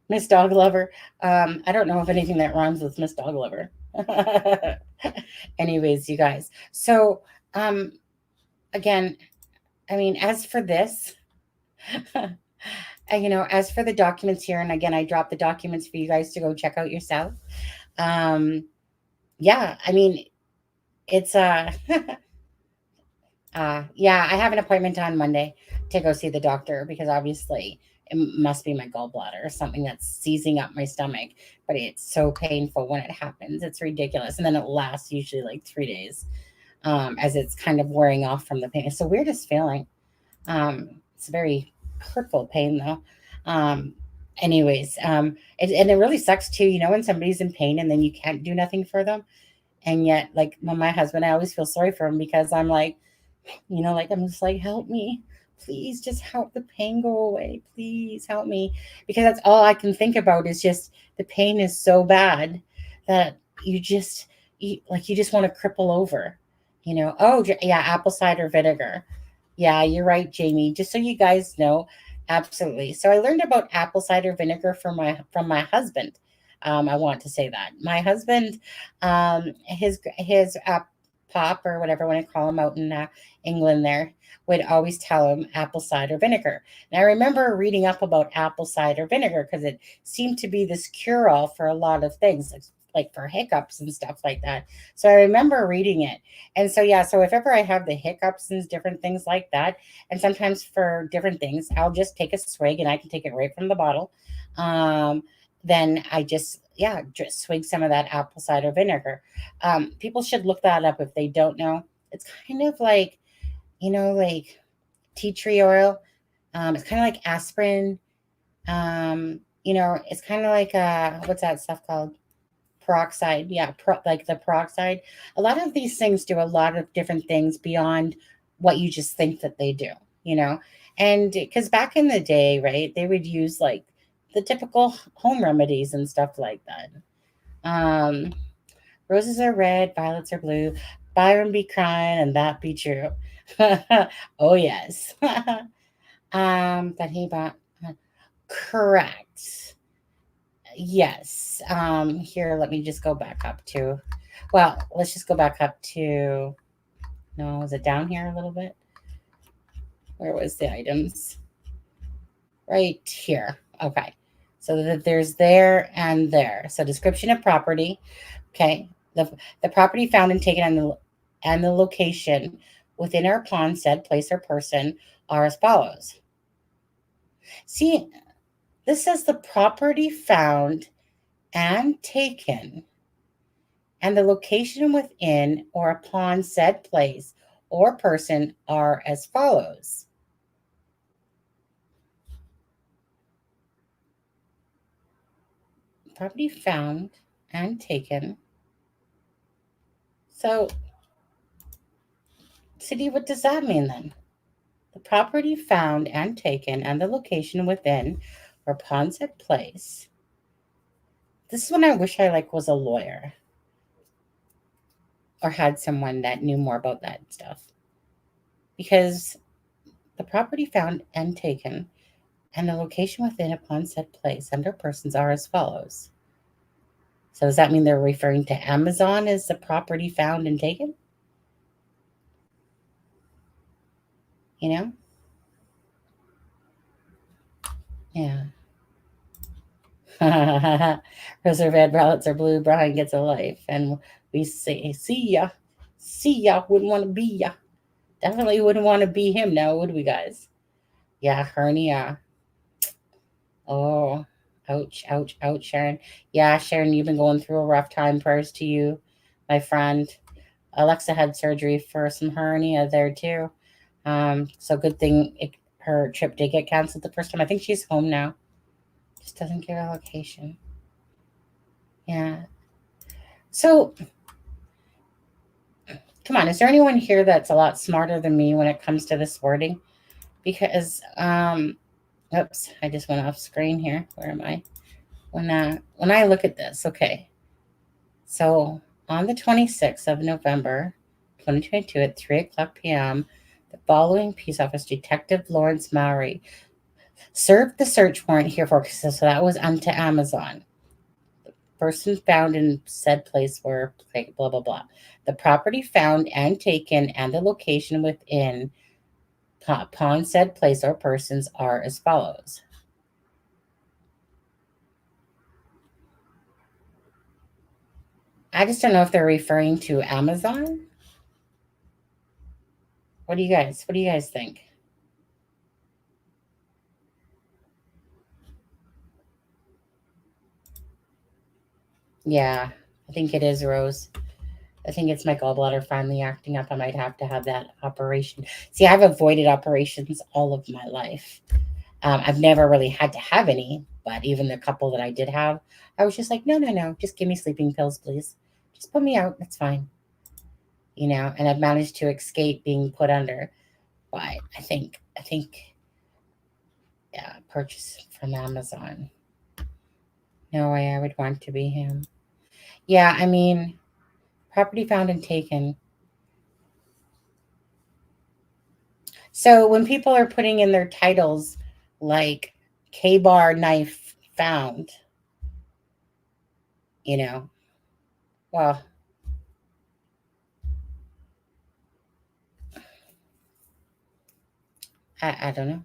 Miss Dog Lover. I don't know of anything that rhymes with Miss Dog Lover. Anyways, you guys. So, again, as for this, as for the documents here, and again, I dropped the documents for you guys to go check out yourself. It's yeah, I have an appointment on Monday to go see the doctor because obviously it must be my gallbladder or something that's seizing up my stomach, but it's so painful when it happens. It's ridiculous. And then it lasts usually like 3 days as it's kind of wearing off from the pain. It's the weirdest feeling. It's a very hurtful pain though. Anyways, and it really sucks too, when somebody's in pain and then you can't do nothing for them. And yet, like my husband, I always feel sorry for him because I'm like, I'm just like, help me, please just help the pain go away. Please help me. Because that's all I can think about is just the pain is so bad that you just want to cripple over, Oh yeah. Apple cider vinegar. Yeah, you're right, Jamie. Just so you guys know, Absolutely. So I learned about apple cider vinegar from my husband. I want to say that my husband, his pop or whatever I want to call him out in England, there would always tell him apple cider vinegar. And I remember reading up about apple cider vinegar because it seemed to be this cure all for a lot of things, like for hiccups and stuff like that. So I remember reading it. And so, yeah, so if ever I have the hiccups and different things like that, and sometimes for different things, I'll just take a swig and I can take it right from the bottle. Um, then I just swig some of that apple cider vinegar. People should look that up if they don't know. It's kind of like, like tea tree oil. It's kind of like aspirin. It's kind of like what's that stuff called? Peroxide. Yeah, like the peroxide. A lot of these things do a lot of different things beyond what you just think that they do, you know? And because back in the day, right, they would use like the typical home remedies and stuff like that. Um, Roses are red, violets are blue. Byron be crying, and that be true. Oh yes. That he bought. Correct. Yes. Here, let me just go back up to. Well, let's just go back up to. No, is it down here a little bit? Where was the items? Right here. Okay. So that there's there and there. So description of property. Okay. The property found and taken and the location within or upon said place or person are as follows. See, this says the property found and taken and the location within or upon said place or person are as follows. Property found and taken. So, Cindy, what does that mean then? The property found and taken and the location within or upon said place. This is when I wish I was a lawyer or had someone that knew more about that stuff. Because the property found and taken and the location within upon said place under persons are as follows. So does that mean they're referring to Amazon as the property found and taken? You know? Yeah. Rose are red, violets are blue, Brian gets a life. And we say, see ya. See ya. Wouldn't want to be ya. Definitely wouldn't want to be him now, would we, guys? Yeah, hernia. Oh, ouch, ouch, ouch, Sharon. Yeah, Sharon, you've been going through a rough time. Prayers to you, my friend. Alexa had surgery for some hernia there too. So good thing her trip did get canceled the first time. I think she's home now. Just doesn't give a location. Yeah. So, come on, is there anyone here that's a lot smarter than me when it comes to this wording? Because, oops, I just went off screen here. Where am I? When I look at this, okay. So on the 26th of November, 2022 at 3:00 p.m., the following peace officer, Detective Lawrence Mowry, served the search warrant here for, so that was onto Amazon. The person found in said place were blah, blah, blah. The property found and taken and the location within upon said place or persons are as follows. I just don't know if they're referring to Amazon. What do you guys think? Yeah, I think it is, Rose. I think it's my gallbladder finally acting up. I might have to have that operation. See, I've avoided operations all of my life. I've never really had to have any, but even the couple that I did have, I was just like, no, just give me sleeping pills, please. Just put me out. It's fine. And I've managed to escape being put under. But I think, yeah, purchase from Amazon. No way I would want to be him. Yeah, I mean, property found and taken. So when people are putting in their titles, like KBAR knife found, you know, well, I don't know.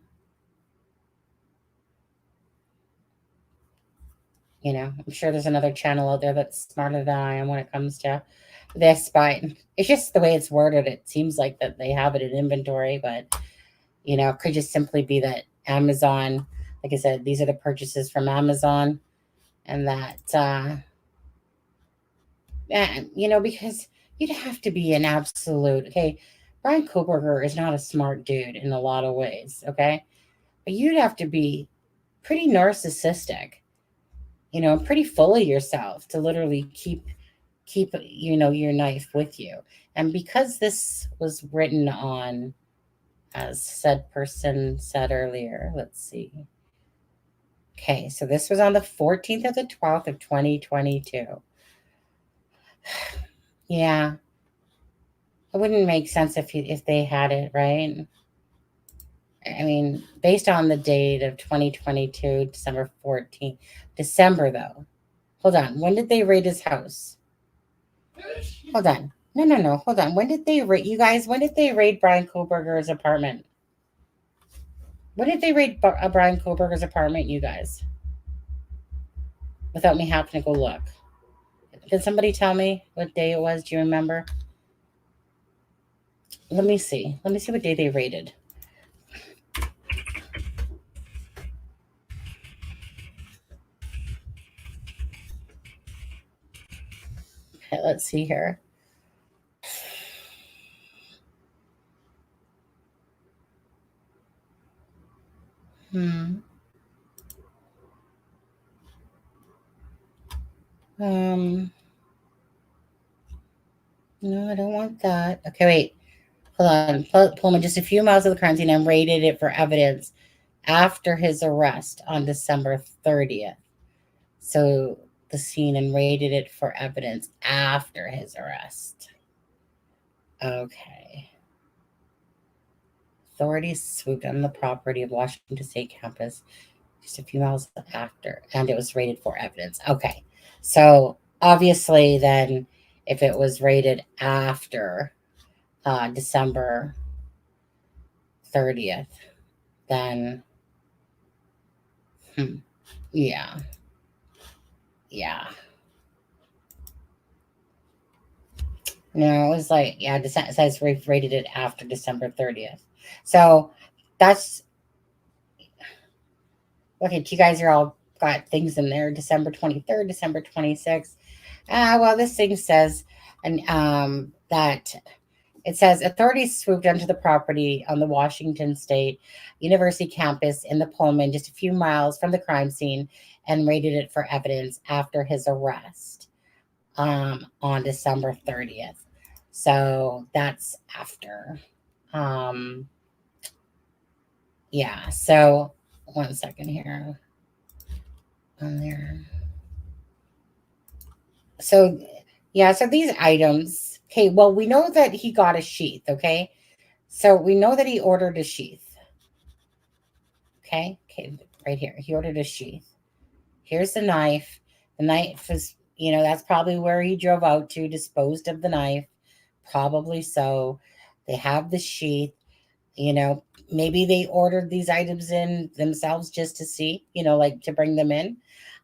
You know, I'm sure there's another channel out there that's smarter than I am when it comes to this, but it's just the way it's worded. It seems like that they have it in inventory, but you know, it could just simply be that Amazon, like I said, these are the purchases from Amazon, and that and, you know, because you'd have to be an absolute, okay, Bryan Kohberger is not a smart dude in a lot of ways, okay? But you'd have to be pretty narcissistic, you know, pretty full of yourself to literally keep you know your knife with you. And because this was written on, as said person said earlier, let's see. Okay, so this was on the 14th of the 12th of 2022. Yeah, it wouldn't make sense if they had it, right? I mean, based on the date of 2022, December 14th. December, though. Hold on. When did they raid his house? Hold on. No. Hold on. When did they raid, you guys? When did they raid Bryan Kohberger's apartment? When did they raid Bryan Kohberger's apartment, you guys? Without me having to go look. Can somebody tell me what day it was? Do you remember? Let me see. Let me see what day they raided. Okay, let's see here. Hmm. No, I don't want that. Okay, wait. Hold on. Pullman just a few miles of the crime scene and raided it for evidence after his arrest on December 30th. So the scene and raided it for evidence after his arrest. Okay. Authorities swooped on the property of Washington State campus just a few miles after, and it was raided for evidence. Okay. So obviously then if it was raided after December 30th, then yeah. No, it was like, yeah, it says we've rated it after December 30th. So that's okay. You guys are all got things in there. December 23rd, December 26th. Well, this thing says, and that it says authorities swooped onto the property on the Washington State University campus in the Pullman, just a few miles from the crime scene, and raided it for evidence after his arrest on December 30th. So that's after. Yeah. So 1 second here. On there. So yeah. So these items. Okay. Well, we know that he got a sheath. Okay. So we know that he ordered a sheath. Okay. Right here. He ordered a sheath. Here's the knife. The knife is, you know, that's probably where he drove out to, disposed of the knife. Probably so. They have the sheath. You know, maybe they ordered these items in themselves just to see, you know, like to bring them in.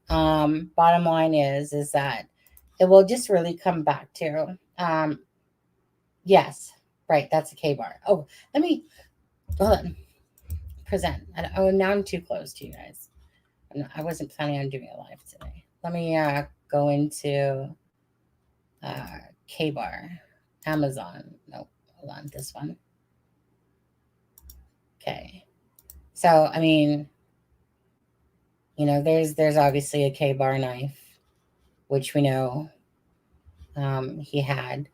Bottom line is that it will just really come back to, yes, right. That's a KBAR. Oh, let me, hold on, present. Oh, now I'm too close to you guys. I wasn't planning on doing a live today. Let me go into KBAR, Amazon. No, hold on, this one. Okay. So, I mean, you know, there's obviously a KBAR knife, which we know he had.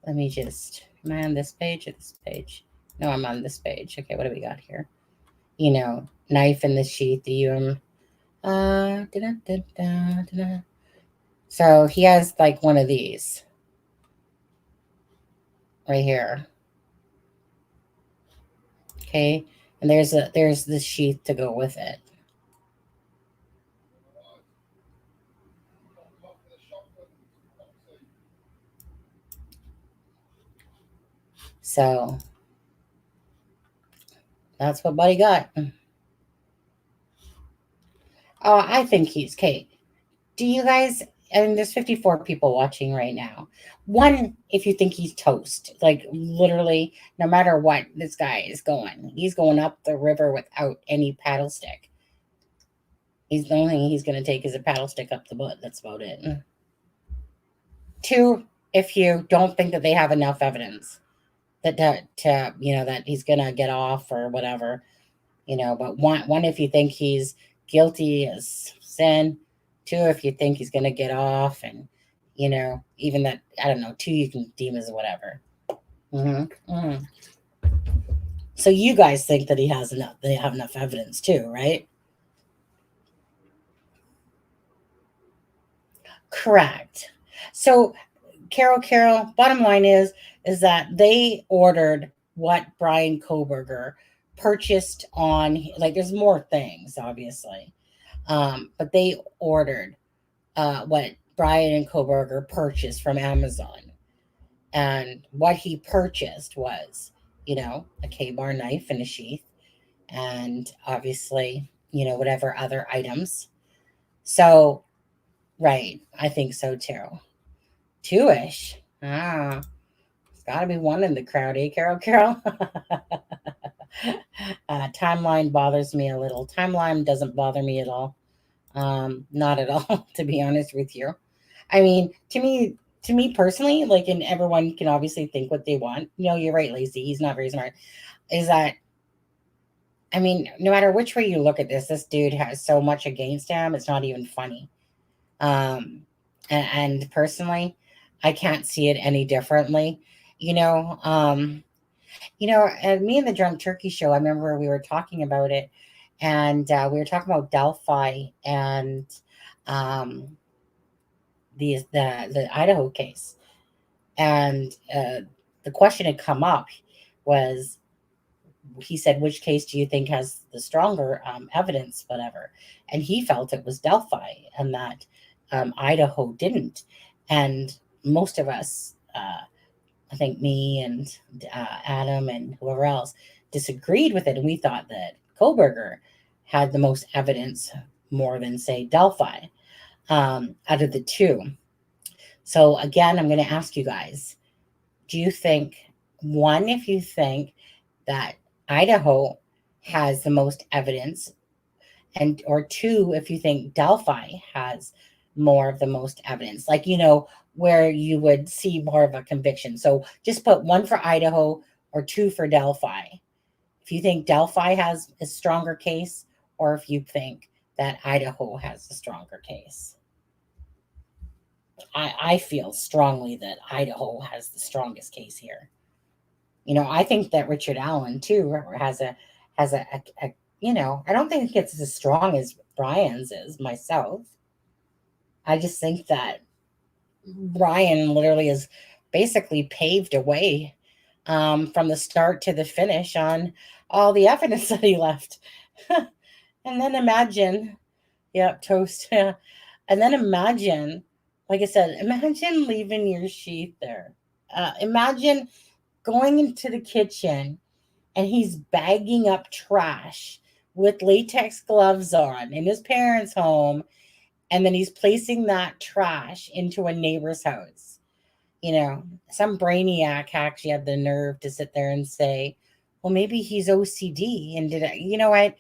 Let me just, am I on this page or this page? No, I'm on this page. Okay, what do we got here? You know, knife in the sheath, the So he has like one of these right here. Okay, And there's the sheath to go with it. So that's what Buddy got. Oh, I think he's Kate. Do you guys? And there's 54 people watching right now. One, if you think he's toast, like literally, no matter what this guy is going, he's going up the river without any paddle stick. He's the only thing he's going to take is a paddle stick up the butt. That's about it. Two, if you don't think that they have enough evidence that that he's going to get off or whatever, but one, if you think he's guilty as sin. Two, if you think he's going to get off, and even that, I don't know, two you can deem as whatever. So you guys think that they have enough evidence too, right? Correct. So Carol, bottom line is that they ordered what Bryan Kohberger purchased on, like, there's more things, obviously. But they ordered what Bryan Kohberger purchased from Amazon. And what he purchased was, a KBAR knife and a sheath, and obviously, whatever other items. So, right, I think so too. Two-ish. There's got to be one in the crowd, eh, Carol? Timeline bothers me a little. Timeline doesn't bother me at all. Not at all, to be honest with you. I mean, to me personally, like, and everyone can obviously think what they want. You're right, Lacey. He's not very smart. Is that, I mean, no matter which way you look at this dude has so much against him. It's not even funny. And personally, I can't see it any differently. And me and the Drunk Turkey Show, I remember we were talking about it, and we were talking about Delphi and the Idaho case, and the question had come up was, he said, which case do you think has the stronger evidence, whatever, and he felt it was Delphi, and that Idaho didn't. And most of us, I think me and Adam and whoever else, disagreed with it, and we thought that Kohberger had the most evidence, more than, say, Delphi, out of the two. So again, I'm going to ask you guys, do you think, one, if you think that Idaho has the most evidence, or two, if you think Delphi has more of the most evidence, like, where you would see more of a conviction. So just put one for Idaho or two for Delphi. If you think Delphi has a stronger case, or if you think that Idaho has a stronger case. I feel strongly that Idaho has the strongest case here. I think that Richard Allen too has a I don't think it's as strong as Bryan's is myself. I just think that Bryan literally has basically paved a way from the start to the finish on all the evidence that he left. And then imagine, toast. And then imagine, like I said, imagine leaving your sheath there. Imagine going into the kitchen and he's bagging up trash with latex gloves on in his parents' home, and then he's placing that trash into a neighbor's house. Some brainiac actually had the nerve to sit there and say, well, maybe he's OCD and what?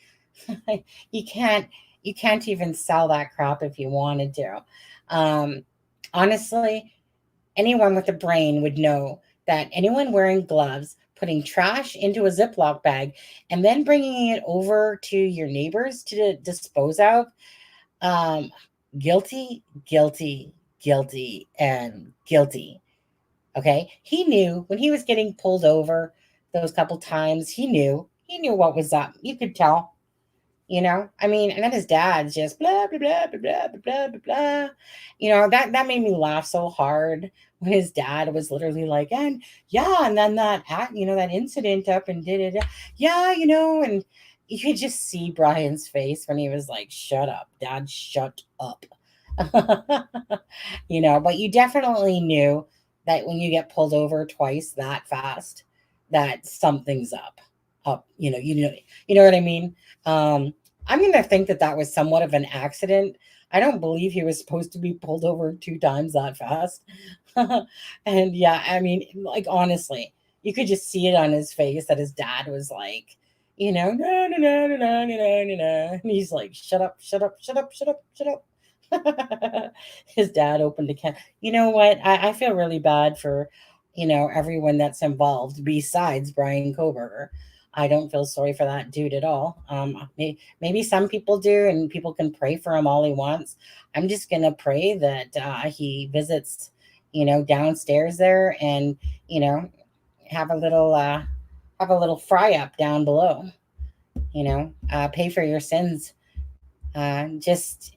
You can't even sell that crap if you wanted to. Honestly, anyone with a brain would know that anyone wearing gloves, putting trash into a Ziploc bag, and then bringing it over to your neighbors to dispose of, guilty, and guilty. Okay. He knew when he was getting pulled over those couple times, he knew what was up. You could tell. I mean, and then his dad's just blah blah blah blah blah blah blah blah. That made me laugh so hard when his dad was literally like, and yeah, and then that incident up and did it, yeah, and you could just see Brian's face when he was like, "Shut up, Dad, shut up." But you definitely knew that when you get pulled over twice that fast, that something's up. You know what I mean. I'm going to think that that was somewhat of an accident. I don't believe he was supposed to be pulled over 2 times that fast. And yeah, I mean, like, honestly, you could just see it on his face that his dad was like, no, no, no, no, no, no, no, no, no. And he's like, shut up, shut up, shut up, shut up, shut up. His dad opened a can. You know what? I feel really bad for, everyone that's involved besides Brian Koberger. I don't feel sorry for that dude at all. Maybe some people do, and people can pray for him all he wants. I'm just gonna pray that he visits, downstairs there, and you know, have a little fry up down below. Pay for your sins. Just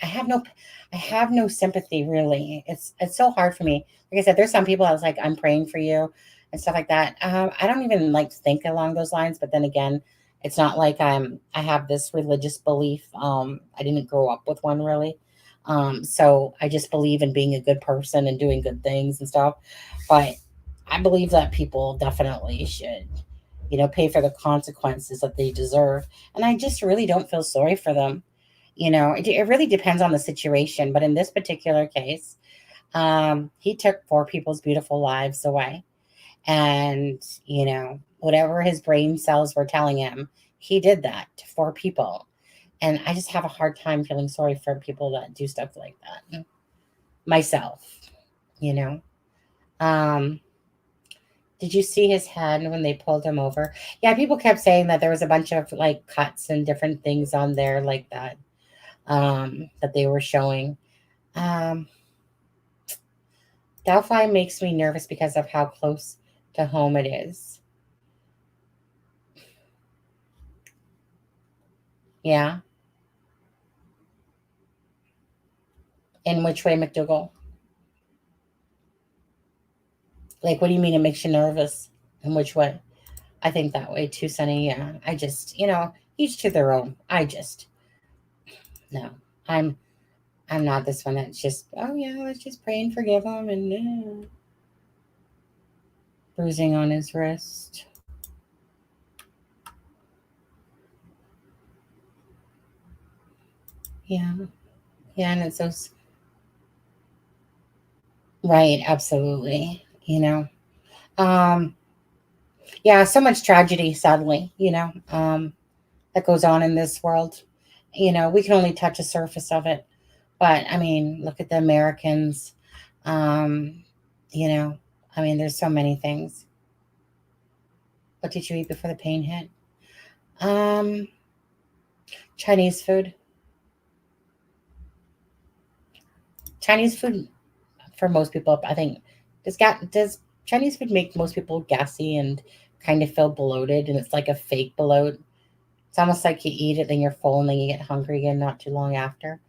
I have no sympathy really. It's so hard for me. Like I said, there's some people I was like, I'm praying for you and stuff like that. I don't even like think along those lines. But then again, it's not like I have this religious belief. I didn't grow up with one really. So I just believe in being a good person and doing good things and stuff. But I believe that people definitely should, pay for the consequences that they deserve. And I just really don't feel sorry for them. It really depends on the situation. But in this particular case, he took 4 people's beautiful lives away. And, whatever his brain cells were telling him, he did that to 4 people. And I just have a hard time feeling sorry for people that do stuff like that. Myself, you know. Um, did you see his head when they pulled him over? Yeah, people kept saying that there was a bunch of like cuts and different things on there like that, that they were showing. Um, Delphi makes me nervous because of how close to home it is. Yeah. In which way, McDougal? Like, what do you mean it makes you nervous? In which way? I think that way too, Sonny. Yeah. I just, each to their own. No. I'm I'm not this one that's just, oh yeah, let's just pray and forgive him and bruising on his wrist. Yeah. Yeah, and it's so right, absolutely. Um yeah, so much tragedy, sadly, that goes on in this world. We can only touch the surface of it. But I mean, look at the Americans. Um, you know, I mean, there's so many things. What did you eat before the pain hit? Um, Chinese food. Chinese food for most people, I think, does Chinese food make most people gassy and kind of feel bloated, and it's like a fake bloat. It's almost like you eat it, then you're full, and then you get hungry again not too long after.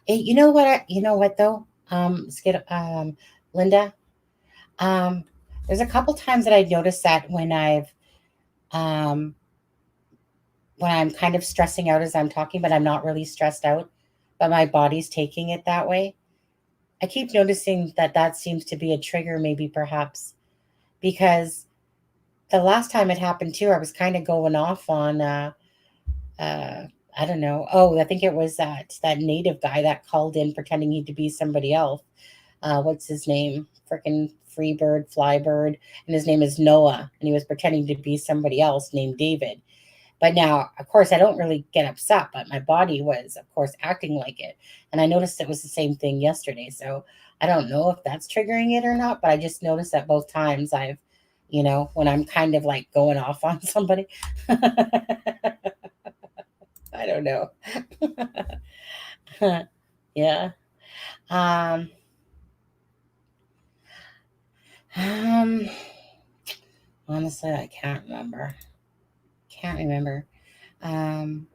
You know what? You know what though, Linda. Um, there's a couple times that I noticed that um, when I'm kind of stressing out as I'm talking, but I'm not really stressed out, but my body's taking it that way. I keep noticing that that seems to be a trigger, maybe perhaps because the last time it happened too, I was kind of going off on uh I don't know. Oh, I think it was that native guy that called in pretending he'd to be somebody else. What's his name? Freaking Freebird, Flybird, and his name is Noah, and he was pretending to be somebody else named David. But now, of course, I don't really get upset, but my body was, of course, acting like it. And I noticed it was the same thing yesterday. So I don't know if that's triggering it or not, but I just noticed that both times when I'm kind of like going off on somebody. I don't know. Yeah. Um, um, Honestly, I can't remember. Can't remember. Um,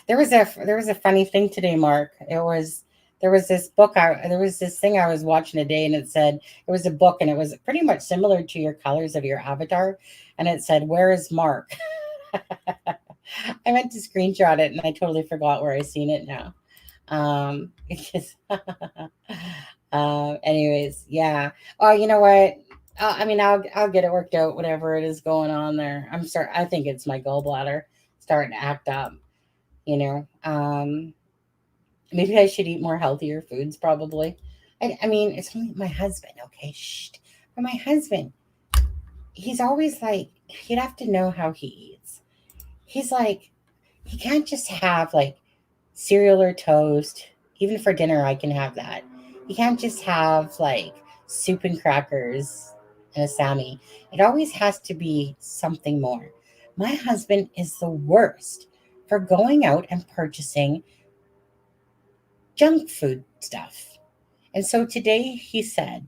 There was a funny thing today, Mark. There was this book there was this thing I was watching today, and it said it was a book, and it was pretty much similar to your colors of your avatar, and it said, "Where is Mark?" I meant to screenshot it, and I totally forgot where I seen it now. Because, anyways, yeah. Oh, you know what? I mean, I'll get it worked out. Whatever it is going on there, I'm sorry. I think it's my gallbladder starting to act up. You know, maybe I should eat more healthier foods. Probably. I mean, it's only my husband. Okay, shh. But my husband, he's always like, you'd have to know how he eats. He's like, he can't just have like cereal or toast. Even for dinner, I can have that. You can't just have like soup and crackers and a Sammy. It always has to be something more. My husband is the worst for going out and purchasing junk food stuff. And so today he said,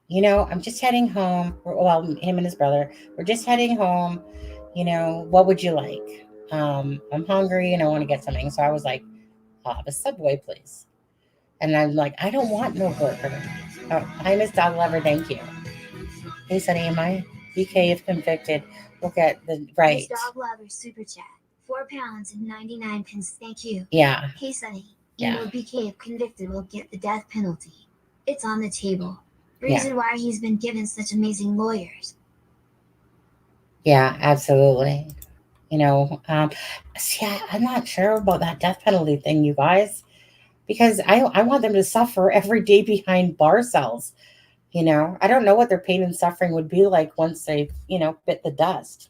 you know, I'm just heading home. Well, him and his brother, we're just heading home. You know, what would you like? I'm hungry and I want to get something. So I was like, I'll have a Subway, please. And I'm like, I don't want no burger. Oh, hi, Miss Dog Lover. Thank you. Hey, Sonny, am I BK if convicted? Look at the right. Miss Dog Lover super chat. £4 and 99 pence. Thank you. Yeah. Hey, Sonny. Yeah. You know BK if convicted will get the death penalty. It's on the table. Reason why he's been given such amazing lawyers. Yeah, absolutely. You know, see, I'm not sure about that death penalty thing, you guys, because I want them to suffer every day behind bar cells. You know, I don't know what their pain and suffering would be like once they, you know, bit the dust.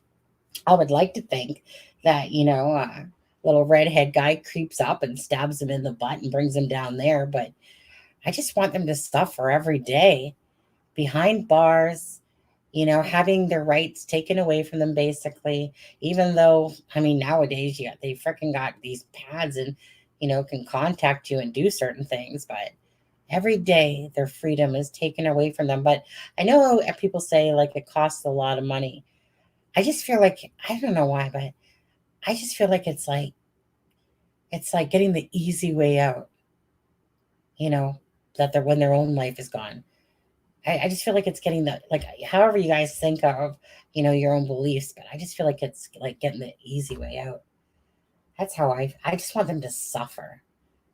I would like to think that, you know, little redhead guy creeps up and stabs him in the butt and brings him down there. But I just want them to suffer every day behind bars, you know, having their rights taken away from them, basically. Even though, I mean, nowadays, they freaking got these pads and, you know, can contact you and do certain things. But every day their freedom is taken away from them. But I know people say like it costs a lot of money. I just feel like, I don't know why, but I just feel like it's like getting the easy way out, you know, that they're when their own life is gone. I just feel like it's getting the, like, however you guys think of, you know, your own beliefs, but I just feel like it's like getting the easy way out. That's how I just want them to suffer,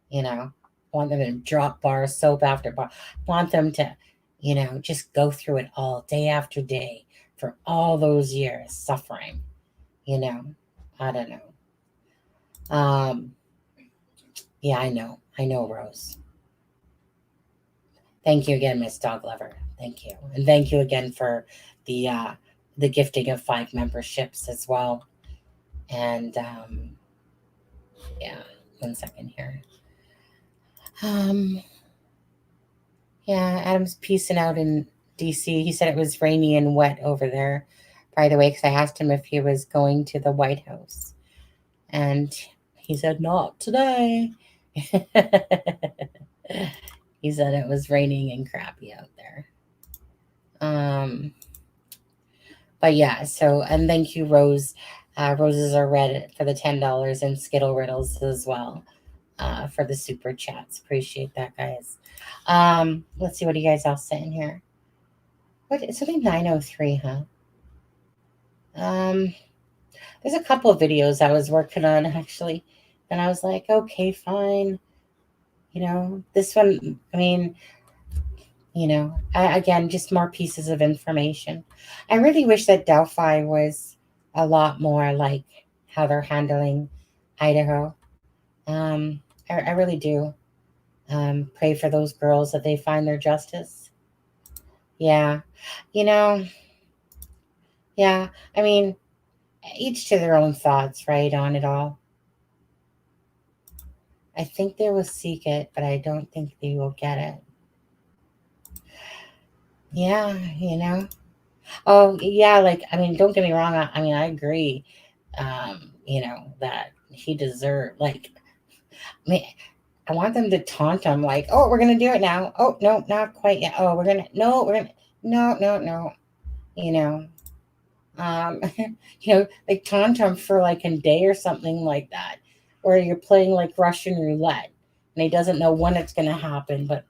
you know, I want them to drop bar, soap after bar, I want them to, you know, just go through it all day after day for all those years suffering, you know, I don't know. Yeah, I know, Rose. Thank you again, Miss Dog Lover. Thank you. And thank you again for the gifting of 5 memberships as well. And yeah, 1 second here. Yeah, Adam's peacing out in DC. He said it was rainy and wet over there, by the way, because I asked him if he was going to the White House. And he said, not today. He said it was raining and crappy out there. But yeah, so, and thank you, Rose. Roses are red for the $10 and Skittle Riddles as well for the super chats. Appreciate that, guys. Let's see, what do you guys all saying here? What, it's only 9:03, huh? There's a couple of videos I was working on actually, and I was like, okay, fine. You know, this one, I mean, you know, again, just more pieces of information. I really wish that Delphi was a lot more like how they're handling Idaho. I really do. Pray for those girls that they find their justice. Yeah. You know, yeah. I mean, each to their own thoughts, right, on it all. I think they will seek it, but I don't think they will get it. Yeah, you know. Oh, yeah, like, I mean, don't get me wrong. I mean, I agree, you know, that he deserved, like, I mean, I want them to taunt him, like, oh, we're going to do it now. Oh, no, not quite yet. Oh, no, you know, you know, like taunt him for like a day or something like that. where you're playing like Russian roulette and he doesn't know when it's going to happen, but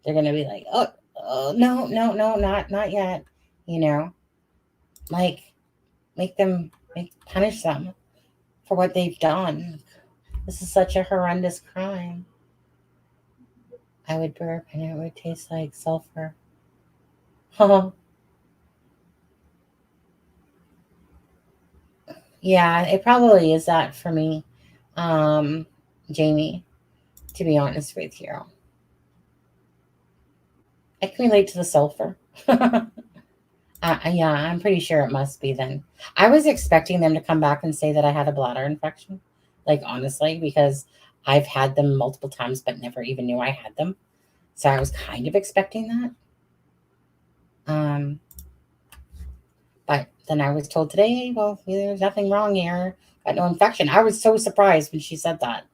they're going to be like, oh, no, not yet. You know, like punish them for what they've done. This is such a horrendous crime. I would burp and it would taste like sulfur. Yeah, it probably is that for me, Jamie, to be honest with you. I can relate to the sulfur. Yeah, I'm pretty sure it must be then. I was expecting them to come back and say that I had a bladder infection. Like, honestly, because I've had them multiple times but never even knew I had them. So I was kind of expecting that. But then I was told today, well, there's nothing wrong here. Got no infection. I was so surprised when she said that.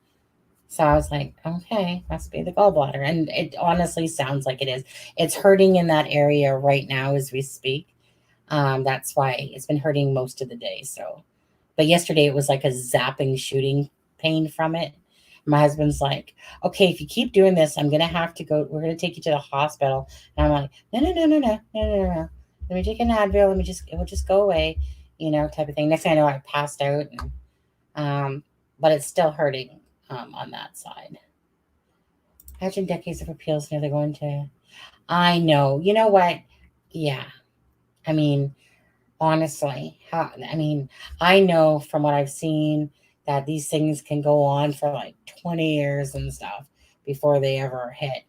So I was like, okay, must be the gallbladder. And it honestly sounds like it is. It's hurting in that area right now as we speak. That's why it's been hurting most of the day. So, but yesterday it was like a zapping, shooting pain from it. My husband's like, okay, if you keep doing this, I'm going to have to go. We're going to take you to the hospital. And I'm like, no. Let me take an Advil. It will just go away, type of thing. Next thing I know, I passed out. And, but it's still hurting on that side. Imagine decades of appeals near they're going to. I know. You know what? Yeah. I mean, honestly, I know from what I've seen that these things can go on for like 20 years and stuff before they ever hit,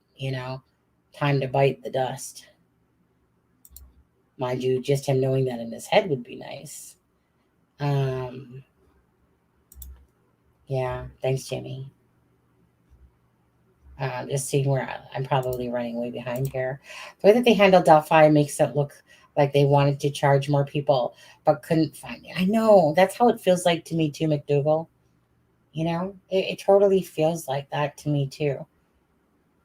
time to bite the dust. Mind you, just him knowing that in his head would be nice. Yeah, thanks, Jimmy. Just seeing where I'm probably running way behind here. The way that they handle Delphi makes it look like they wanted to charge more people, but couldn't find it. I know that's how it feels like to me too, McDougal. It totally feels like that to me too.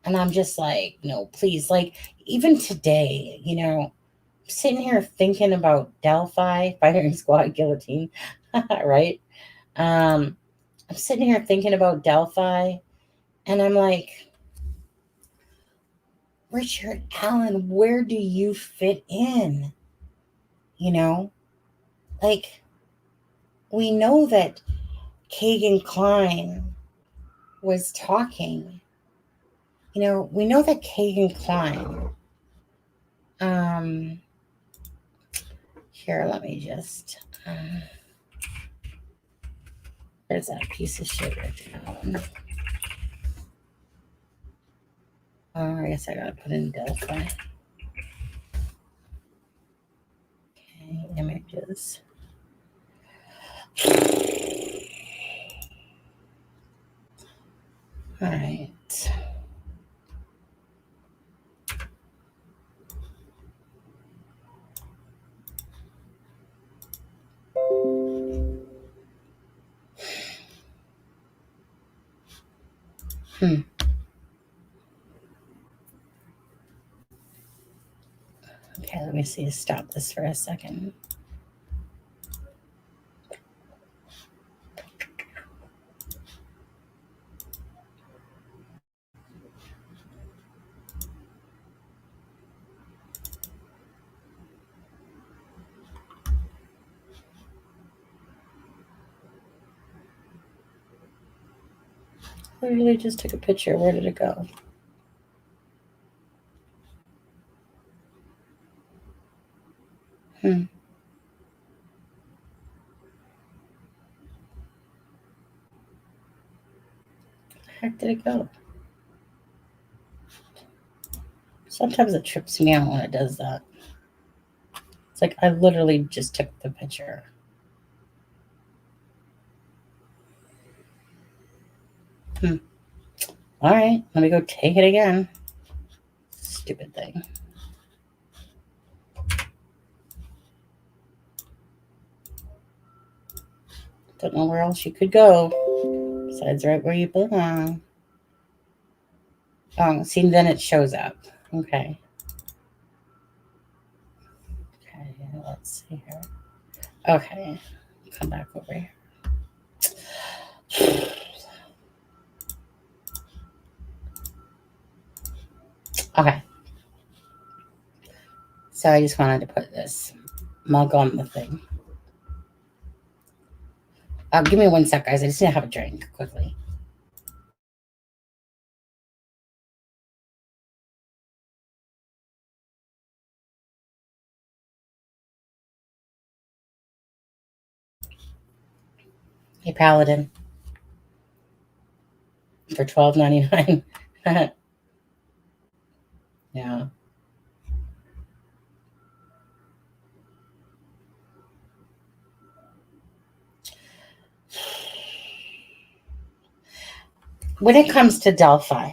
And I'm just like, no, please. Like, even today, sitting here thinking about Delphi, firing squad, guillotine, right? I'm sitting here thinking about Delphi, and I'm like, Richard Allen, where do you fit in? Like, we know that Kagan Klein was talking. We know that Kagan Klein. Here, let me just. There's that piece of shit right there. I guess I gotta put in Delphi. Okay, images. All right. Okay, let me see. Stop this for a second. I literally just took a picture. Where did it go? Where the heck did it go? Sometimes it trips me out when it does that. It's like I literally just took the picture. All right, let me go take it again. Stupid thing. Don't know where else you could go besides right where you belong. Oh, see, then it shows up. Okay. Okay, let's see here. Okay, come back over here. So I just wanted to put this mug on the thing. Give me 1 sec, guys. I just need to have a drink quickly. Hey, Paladin. For $12.99. Yeah. When it comes to Delphi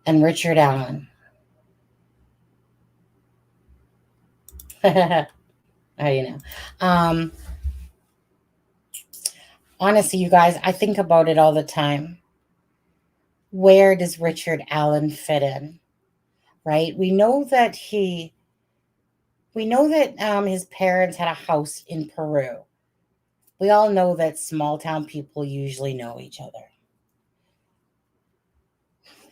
and Richard Allen, how you know? Honestly, you guys, I think about it all the time. Where does Richard Allen fit in? Right? We know that his parents had a house in Peru. We all know that small town people usually know each other.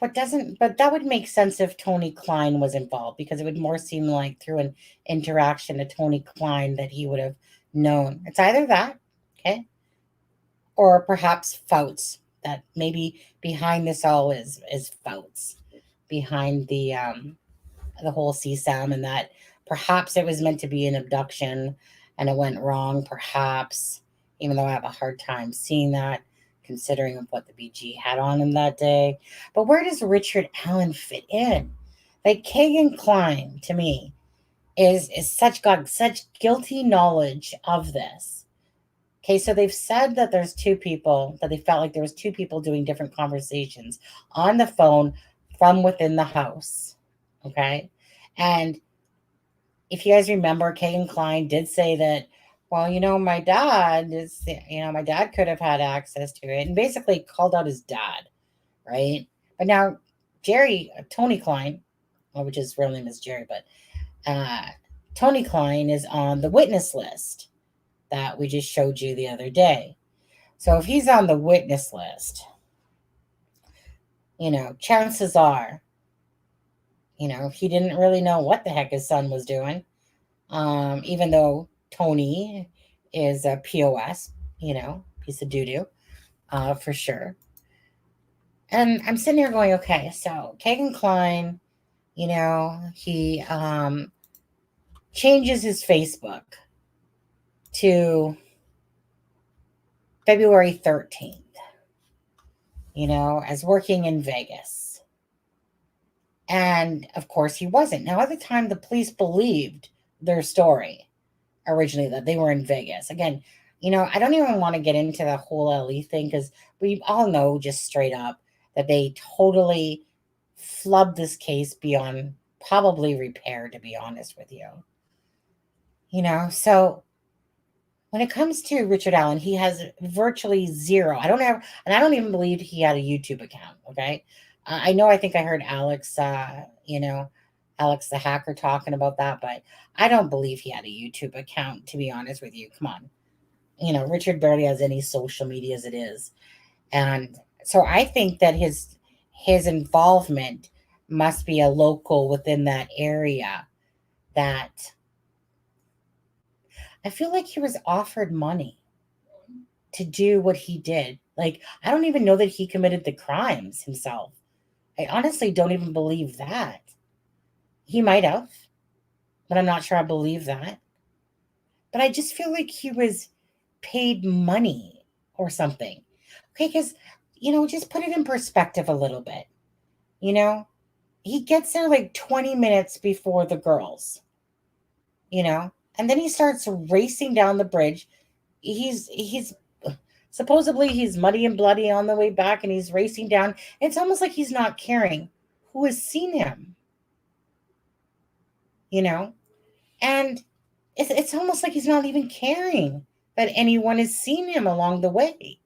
But that would make sense if Tony Klein was involved, because it would more seem like through an interaction to Tony Klein that he would have known. It's either that, okay, or perhaps Fouts. That maybe behind this all is Fouts, behind the whole CSAM, and that perhaps it was meant to be an abduction and it went wrong, perhaps, even though I have a hard time seeing that, considering of what the BG had on him that day. But where does Richard Allen fit in? Like, Kagan Klein, to me, is got such guilty knowledge of this. Okay, so they've said that there's two people, that they felt like there was two people doing different conversations on the phone from within the house. Okay. And if you guys remember, Kagan Klein did say that, well, my dad could have had access to it, and basically called out his dad, right? But now Tony Klein, which his real name is Jerry, but Tony Klein is on the witness list that we just showed you the other day. So if he's on the witness list, chances are, he didn't really know what the heck his son was doing. Even though Tony is a POS, piece of doo-doo, for sure. And I'm sitting here going, okay, so Kagan Klein, he changes his Facebook to February 13th, as working in Vegas. And of course he wasn't. Now, at the time, the police believed their story originally, that they were in Vegas. Again, I don't even want to get into the whole LE thing, because we all know just straight up that they totally flubbed this case beyond probably repair, to be honest with you. So when it comes to Richard Allen, he has virtually zero. I don't even believe he had a YouTube account. Okay. I think I heard Alex, Alex the hacker talking about that, but I don't believe he had a YouTube account, to be honest with you. Come on. Richard barely has any social media as it is. And so I think that his involvement must be a local within that area, that I feel like he was offered money to do what he did. Like, I don't even know that he committed the crimes himself. I honestly don't even believe that. He might have, but I'm not sure I believe that. But I just feel like he was paid money or something. Okay, because, just put it in perspective a little bit. He gets there like 20 minutes before the girls, and then he starts racing down the bridge. He's supposedly he's muddy and bloody on the way back, and he's racing down. It's almost like he's not caring who has seen him, and it's almost like he's not even caring that anyone has seen him along the way.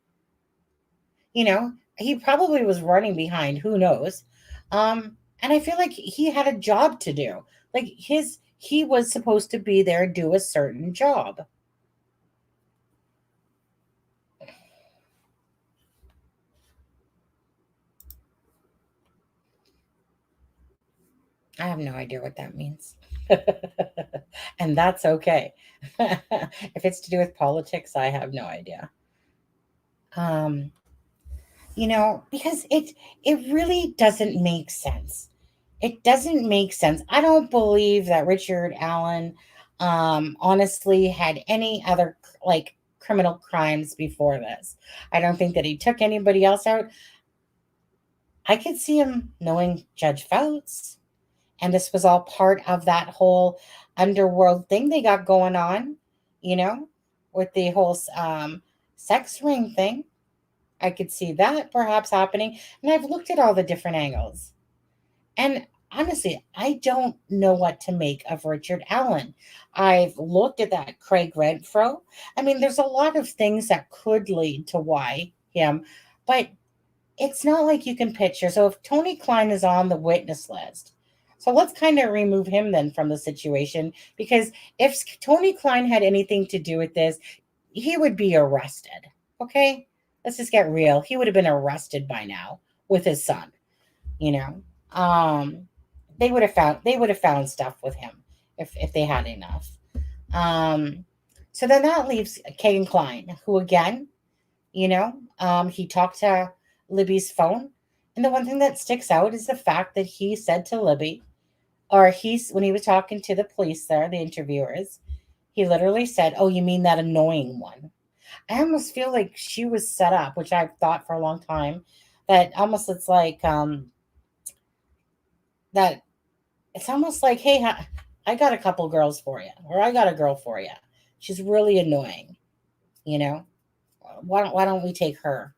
He probably was running behind, who knows. And I feel like he had a job to do. Like, he was supposed to be there, do a certain job. I have no idea what that means. And that's okay. If it's to do with politics, I have no idea. Um, because it really doesn't make sense. It doesn't make sense. I don't believe that Richard Allen honestly had any other like criminal crimes before this. I don't think that he took anybody else out. I could see him knowing Judge Fouts, and this was all part of that whole underworld thing they got going on, you know, with the whole sex ring thing. I could see that perhaps happening. And I've looked at all the different angles. And honestly, I don't know what to make of Richard Allen. I've looked at that Craig Renfro. I mean, there's a lot of things that could lead to why him, but it's not like you can picture. So if Tony Klein is on the witness list, so let's kind of remove him then from the situation, because if Tony Klein had anything to do with this, he would be arrested. Okay? Let's just get real. He would have been arrested by now with his son, you know. They would have found stuff with him if they had enough. So then that leaves Kagan Klein, who again, he talked to Libby's phone. And the one thing that sticks out is the fact that he said to Libby, when he was talking to the police there, the interviewers, he literally said, "Oh, you mean that annoying one?" I almost feel like she was set up, which I've thought for a long time, that almost it's like that it's almost like, hey, I got a couple girls for you, or I got a girl for you. She's really annoying, you know. Why don't we take her?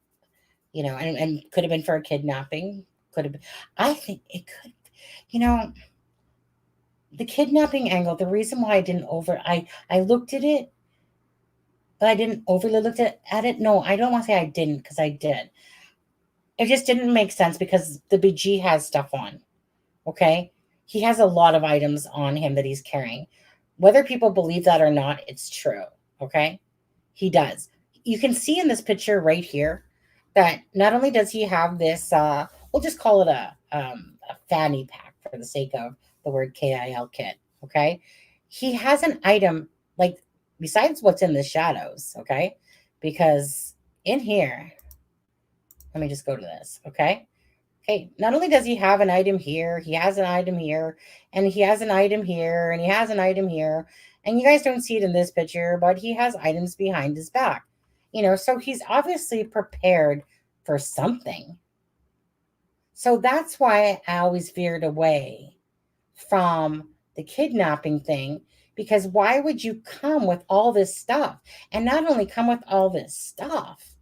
And could have been for a kidnapping. Could have been. I think it could. The kidnapping angle. The reason why I looked at it, but I didn't overly look at it. No, I don't want to say I didn't, because I did. It just didn't make sense because the BG has stuff on. Okay, he has a lot of items on him that he's carrying. Whether people believe that or not, it's true. Okay, he does. You can see in this picture right here that not only does he have this, we'll just call it a fanny pack for the sake of the word KIL kit. Okay, he has an item like besides what's in the shadows. Okay, because in here, let me just go to this. Okay. Okay, not only does he have an item here, he has an item here, and he has an item here, and he has an item here. And you guys don't see it in this picture, but he has items behind his back. So he's obviously prepared for something. So that's why I always veered away from the kidnapping thing, because why would you come with all this stuff? And not only come with all this stuff,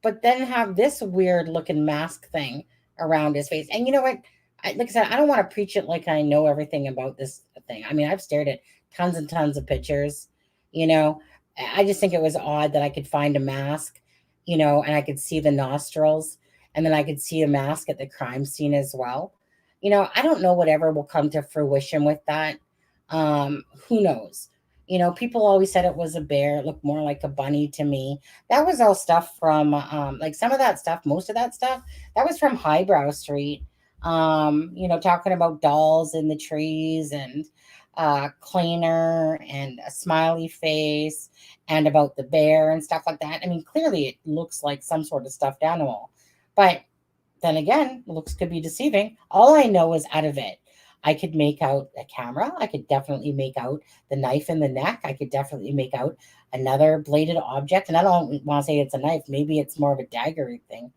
but then have this weird looking mask thing around his face. And you know what? Like I said, I don't want to preach it like I know everything about this thing. I mean, I've stared at tons and tons of pictures. I just think it was odd that I could find a mask, and I could see the nostrils, and then I could see a mask at the crime scene as well. I don't know whatever will come to fruition with that. Who knows? People always said it was a bear. It looked more like a bunny to me. That was all stuff from, like some of that stuff, most of that stuff, that was from Highbrow Street. Talking about dolls in the trees and cleaner and a smiley face and about the bear and stuff like that. I mean, clearly it looks like some sort of stuffed animal. But then again, looks could be deceiving. All I know is out of it, I could make out a camera. I could definitely make out the knife in the neck. I could definitely make out another bladed object. And I don't want to say it's a knife. Maybe it's more of a dagger thing.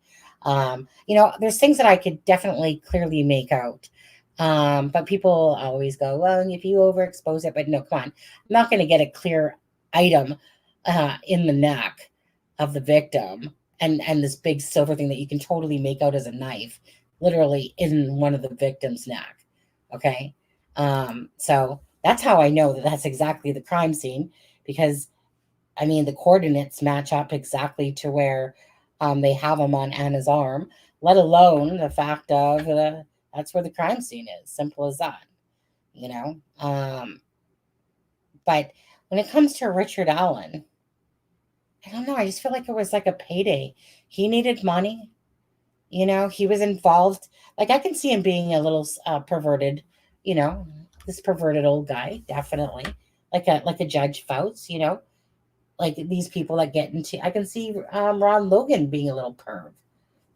There's things that I could definitely clearly make out. But people always go, well, if you overexpose it, but no, come on. I'm not going to get a clear item in the neck of the victim and this big silver thing that you can totally make out as a knife, literally in one of the victim's neck. Okay. So that's how I know that that's exactly the crime scene, because I mean, the coordinates match up exactly to where they have him on Anna's arm, let alone the fact of that's where the crime scene is. Simple as that, but when it comes to Richard Allen, I don't know. I just feel like it was like a payday. He needed money. You know, he was involved. Like, I can see him being a little perverted, you know, this perverted old guy, definitely. Like a Judge Fouts, you know, like these people that get into, I can see Ron Logan being a little perv,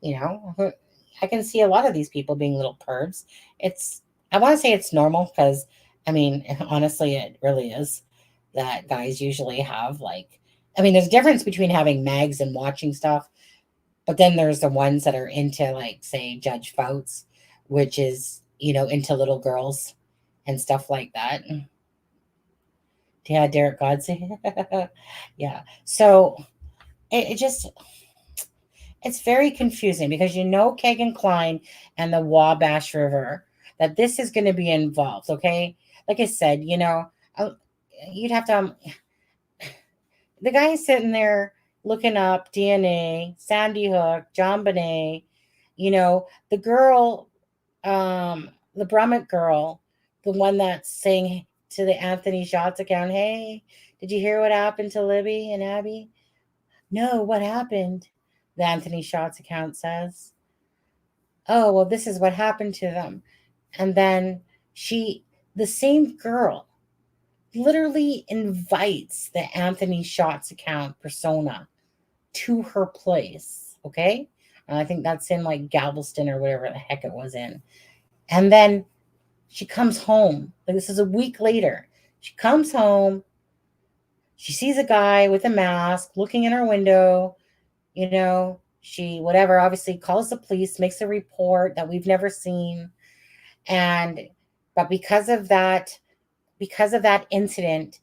you know. I can see a lot of these people being little pervs. It's, I want to say it's normal because, I mean, honestly, it really is that guys usually have like, I mean, there's a difference between having mags and watching stuff, but then there's the ones that are into, like, say, Judge Fouts, which is, you know, into little girls and stuff like that. Yeah, Derek Godsey. Yeah. So it just, it's very confusing because you know Kagan Klein and the Wabash River, that this is going to be involved, okay? Like I said, you know, uh, you'd have to, the guy is sitting there looking up DNA, Sandy Hook, John Bonet, you know, the girl, the Brummett girl, the one that's saying to the Anthony Shots account, hey, did you hear what happened to Libby and Abby? No, what happened? The Anthony Shots account says. Oh, well, this is what happened to them. And then she, the same girl, literally invites the Anthony Shots account persona to her place. Okay. And I think that's in like Galveston or whatever the heck it was in. And then she comes home. Like, this is a week later. She comes home. She sees a guy with a mask looking in her window. You know, she, whatever, obviously calls the police, makes a report that we've never seen. And, but because of that incident,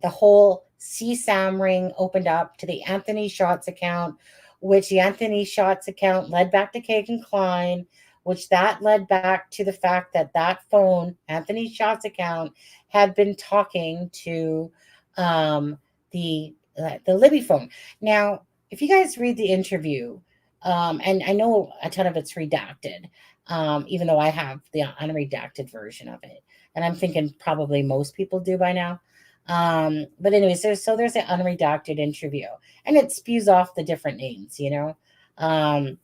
the whole CSAM ring opened up to the Anthony Shots account, which the Anthony Shots account led back to Kagan Klein, which that led back to the fact that that phone, Anthony Shots account, had been talking to the Libby phone. Now, if you guys read the interview, and I know a ton of it's redacted, even though I have the unredacted version of it, and I'm thinking probably most people do by now. But anyways, there's an unredacted interview, and it spews off the different names, you know.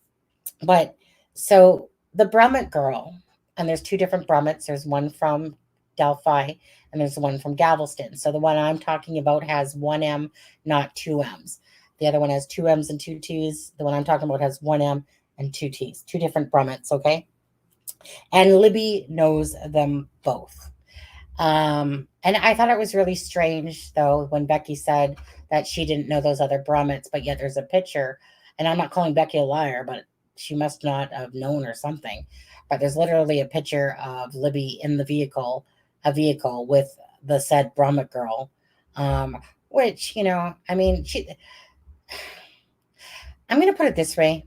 But so the Brummett girl, and there's two different Brummets. There's one from Delphi, and there's one from Galveston. So the one I'm talking about has one M, not two M's. The other one has two M's and two T's. The one I'm talking about has one M and two T's. Two different Brummets, okay? And Libby knows them both. And I thought it was really strange, though, when Becky said that she didn't know those other Brummets, but yet there's a picture. And I'm not calling Becky a liar, but she must not have known or something. But there's literally a picture of Libby in the vehicle, a vehicle with the said Brummett girl, which, you know, I mean, I'm going to put it this way.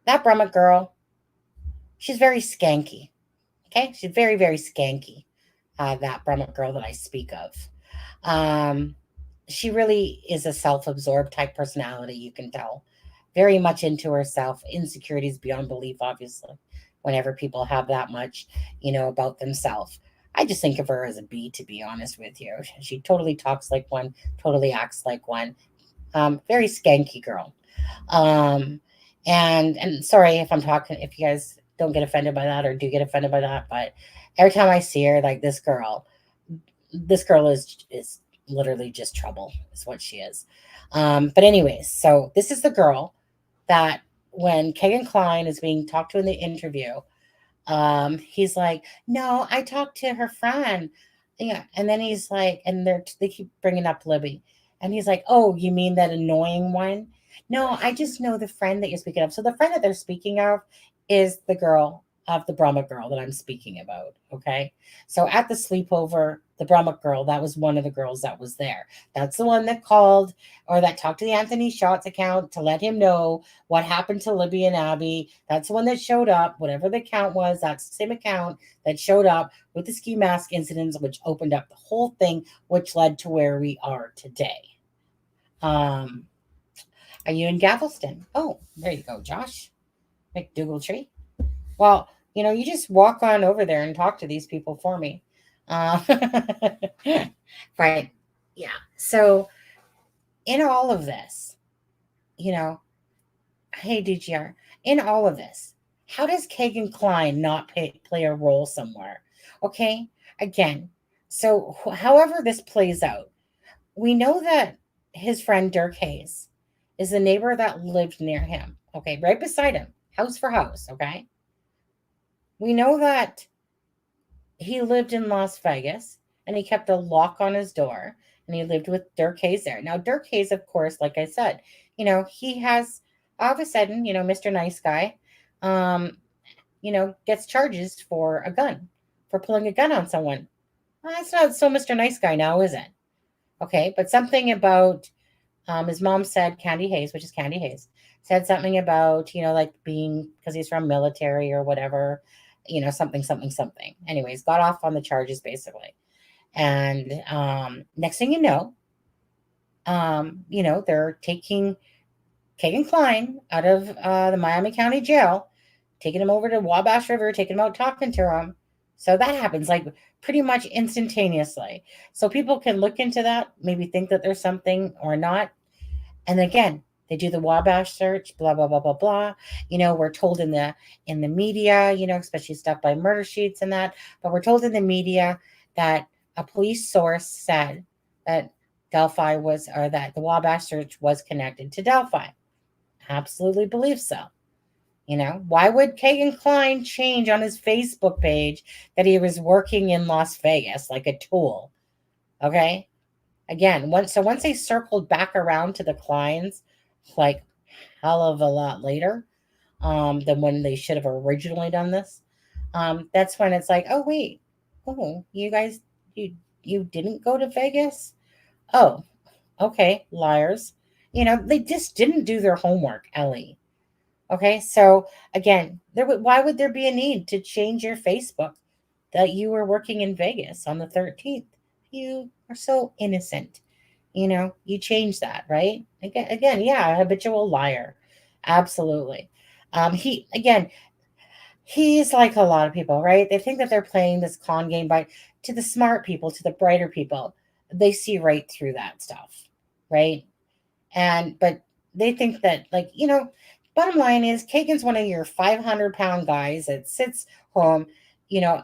That Brummett girl, she's very skanky. Okay? She's very, very skanky. That Brummett girl that I speak of. She really is a self-absorbed type personality, you can tell. Very much into herself, insecurities beyond belief, obviously, whenever people have that much, you know, about themselves. I just think of her as a B, to be honest with you. She totally talks like one, totally acts like one. Very skanky girl. And sorry if I'm talking, if you guys don't get offended by that or do get offended by that, but every time I see her, like, this girl is literally just trouble, is what she is. But anyways, so this is the girl that when Kagan Klein is being talked to in the interview, he's like, no, I talked to her friend. Yeah. And then he's like, and they keep bringing up Libby. And he's like, oh, you mean that annoying one? No, I just know the friend that you're speaking of. So the friend that they're speaking of is the girl of the Brummett girl that I'm speaking about. Okay. So at the sleepover, the Brummett girl, that was one of the girls that was there. That's the one that called or that talked to the Anthony Shots account to let him know what happened to Libby and Abby. That's the one that showed up, whatever the account was. That's the same account that showed up with the ski mask incidents, which opened up the whole thing, which led to where we are today. Are you in Galveston? Oh, there you go, Josh McDougall-Tree. Well, you know, you just walk on over there and talk to these people for me. Right. Yeah. So in all of this, you know, hey, DGR, in all of this, how does Kagan Klein not play a role somewhere? Okay, again, so however this plays out, we know that his friend Dirk Hayes is the neighbor that lived near him. Okay, right beside him, house for house. Okay, we know that he lived in Las Vegas and he kept a lock on his door and he lived with Dirk Hayes there. Now, Dirk Hayes, of course, like I said, he has all of a sudden, Mr. Nice Guy, um, gets charges for a gun, for pulling a gun on someone. Well, that's not so Mr. Nice Guy now, is it? Okay, but something about his mom said Candy Hayes, which is Candy Hayes, said something about, like being because he's from military or whatever, something, something, something. Anyways, got off on the charges basically. And next thing they're taking Kagan Klein out of the Miami County Jail, taking him over to Wabash River, taking him out, talking to him. So that happens like pretty much instantaneously. So people can look into that, maybe think that there's something or not. And again, they do the Wabash search, blah, blah, blah, blah, blah. We're told in the media, especially stuff by murder sheets and that, but we're told in the media that a police source said that that the Wabash search was connected to Delphi. Absolutely believe so. Why would Kagan Klein change on his Facebook page that he was working in Las Vegas like a tool? Okay. Again, once they circled back around to the Kleins, like hell of a lot later, than when they should have originally done this. That's when it's like, oh wait, you guys, you didn't go to Vegas? Oh, okay, liars. They just didn't do their homework, Ellie. Okay, so again, why would there be a need to change your Facebook that you were working in Vegas on the 13th? You are so innocent. You change that, right? Again, yeah, habitual liar. Absolutely. He's like a lot of people, right? They think that they're playing this con game, but to the smart people, to the brighter people, they see right through that stuff, right? But they think that, bottom line is Kagan's one of your 500-pound guys that sits home,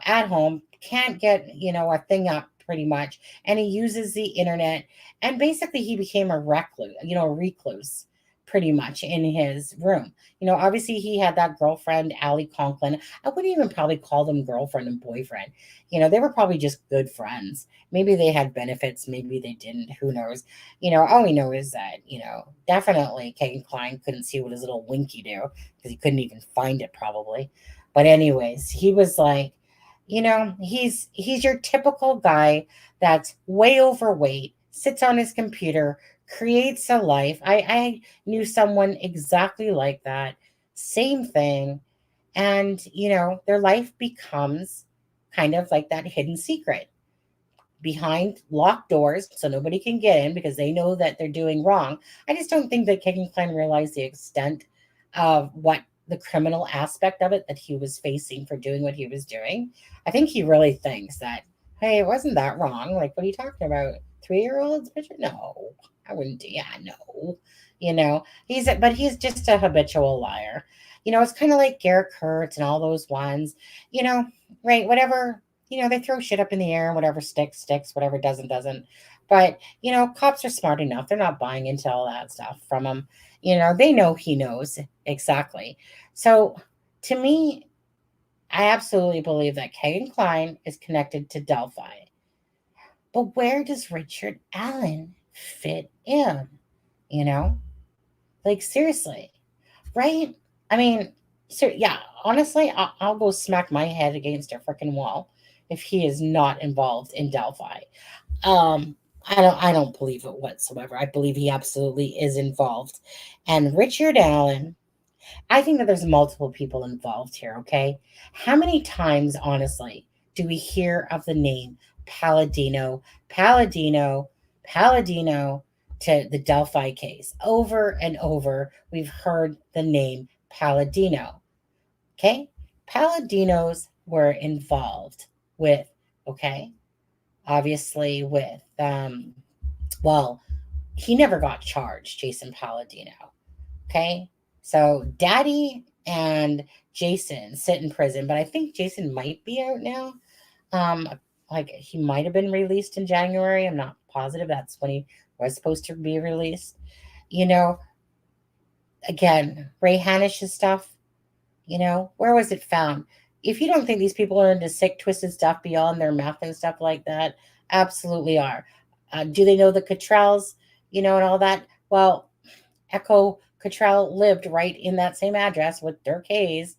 at home, can't get, a thing up pretty much. And he uses the internet. And basically he became a recluse pretty much in his room. Obviously he had that girlfriend, Allie Conklin. I wouldn't even probably call them girlfriend and boyfriend. They were probably just good friends. Maybe they had benefits, maybe they didn't. Who knows? All we know is that, definitely Kagan Klein couldn't see what his little winky do because he couldn't even find it probably. But anyways, he was like, he's your typical guy that's way overweight, sits on his computer, creates a life. I knew someone exactly like that. Same thing. And, their life becomes kind of like that hidden secret behind locked doors so nobody can get in because they know that they're doing wrong. I just don't think that Kagan Klein realized the extent of what the criminal aspect of it that he was facing for doing what he was doing. I think he really thinks that, hey, it wasn't that wrong. Like, what are you talking about? 3-year-olds picture? No, I wouldn't do. Yeah, no. But he's just a habitual liar. It's kind of like Garrett Kurtz and all those ones, right? Whatever, they throw shit up in the air and whatever sticks, whatever doesn't. But, cops are smart enough. They're not buying into all that stuff from him. They know he knows exactly. So to me, I absolutely believe that Kagan Klein is connected to Delphi. But where does Richard Allen fit in? Like seriously, right? I mean, so yeah, honestly, I'll go smack my head against a freaking wall if he is not involved in Delphi. I don't believe it whatsoever. I believe he absolutely is involved. And Richard Allen, I think that there's multiple people involved here, okay? How many times, honestly, do we hear of the name Palladino, Palladino to the Delphi case? Over and over, we've heard the name Palladino, okay? Palladinos were involved with, okay? Obviously with, well, he never got charged, Jason Palladino, okay? So Daddy and Jason sit in prison, but I think Jason might be out now. Um, like he might have been released in January. I'm not positive. That's when he was supposed to be released. You know, again, Ray Hanish's stuff, where was it found? If you don't think these people are into sick, twisted stuff beyond their meth and stuff like that, absolutely are. Do they know the Cottrells, and all that? Well, Echo Cottrell lived right in that same address with Dirk Hayes.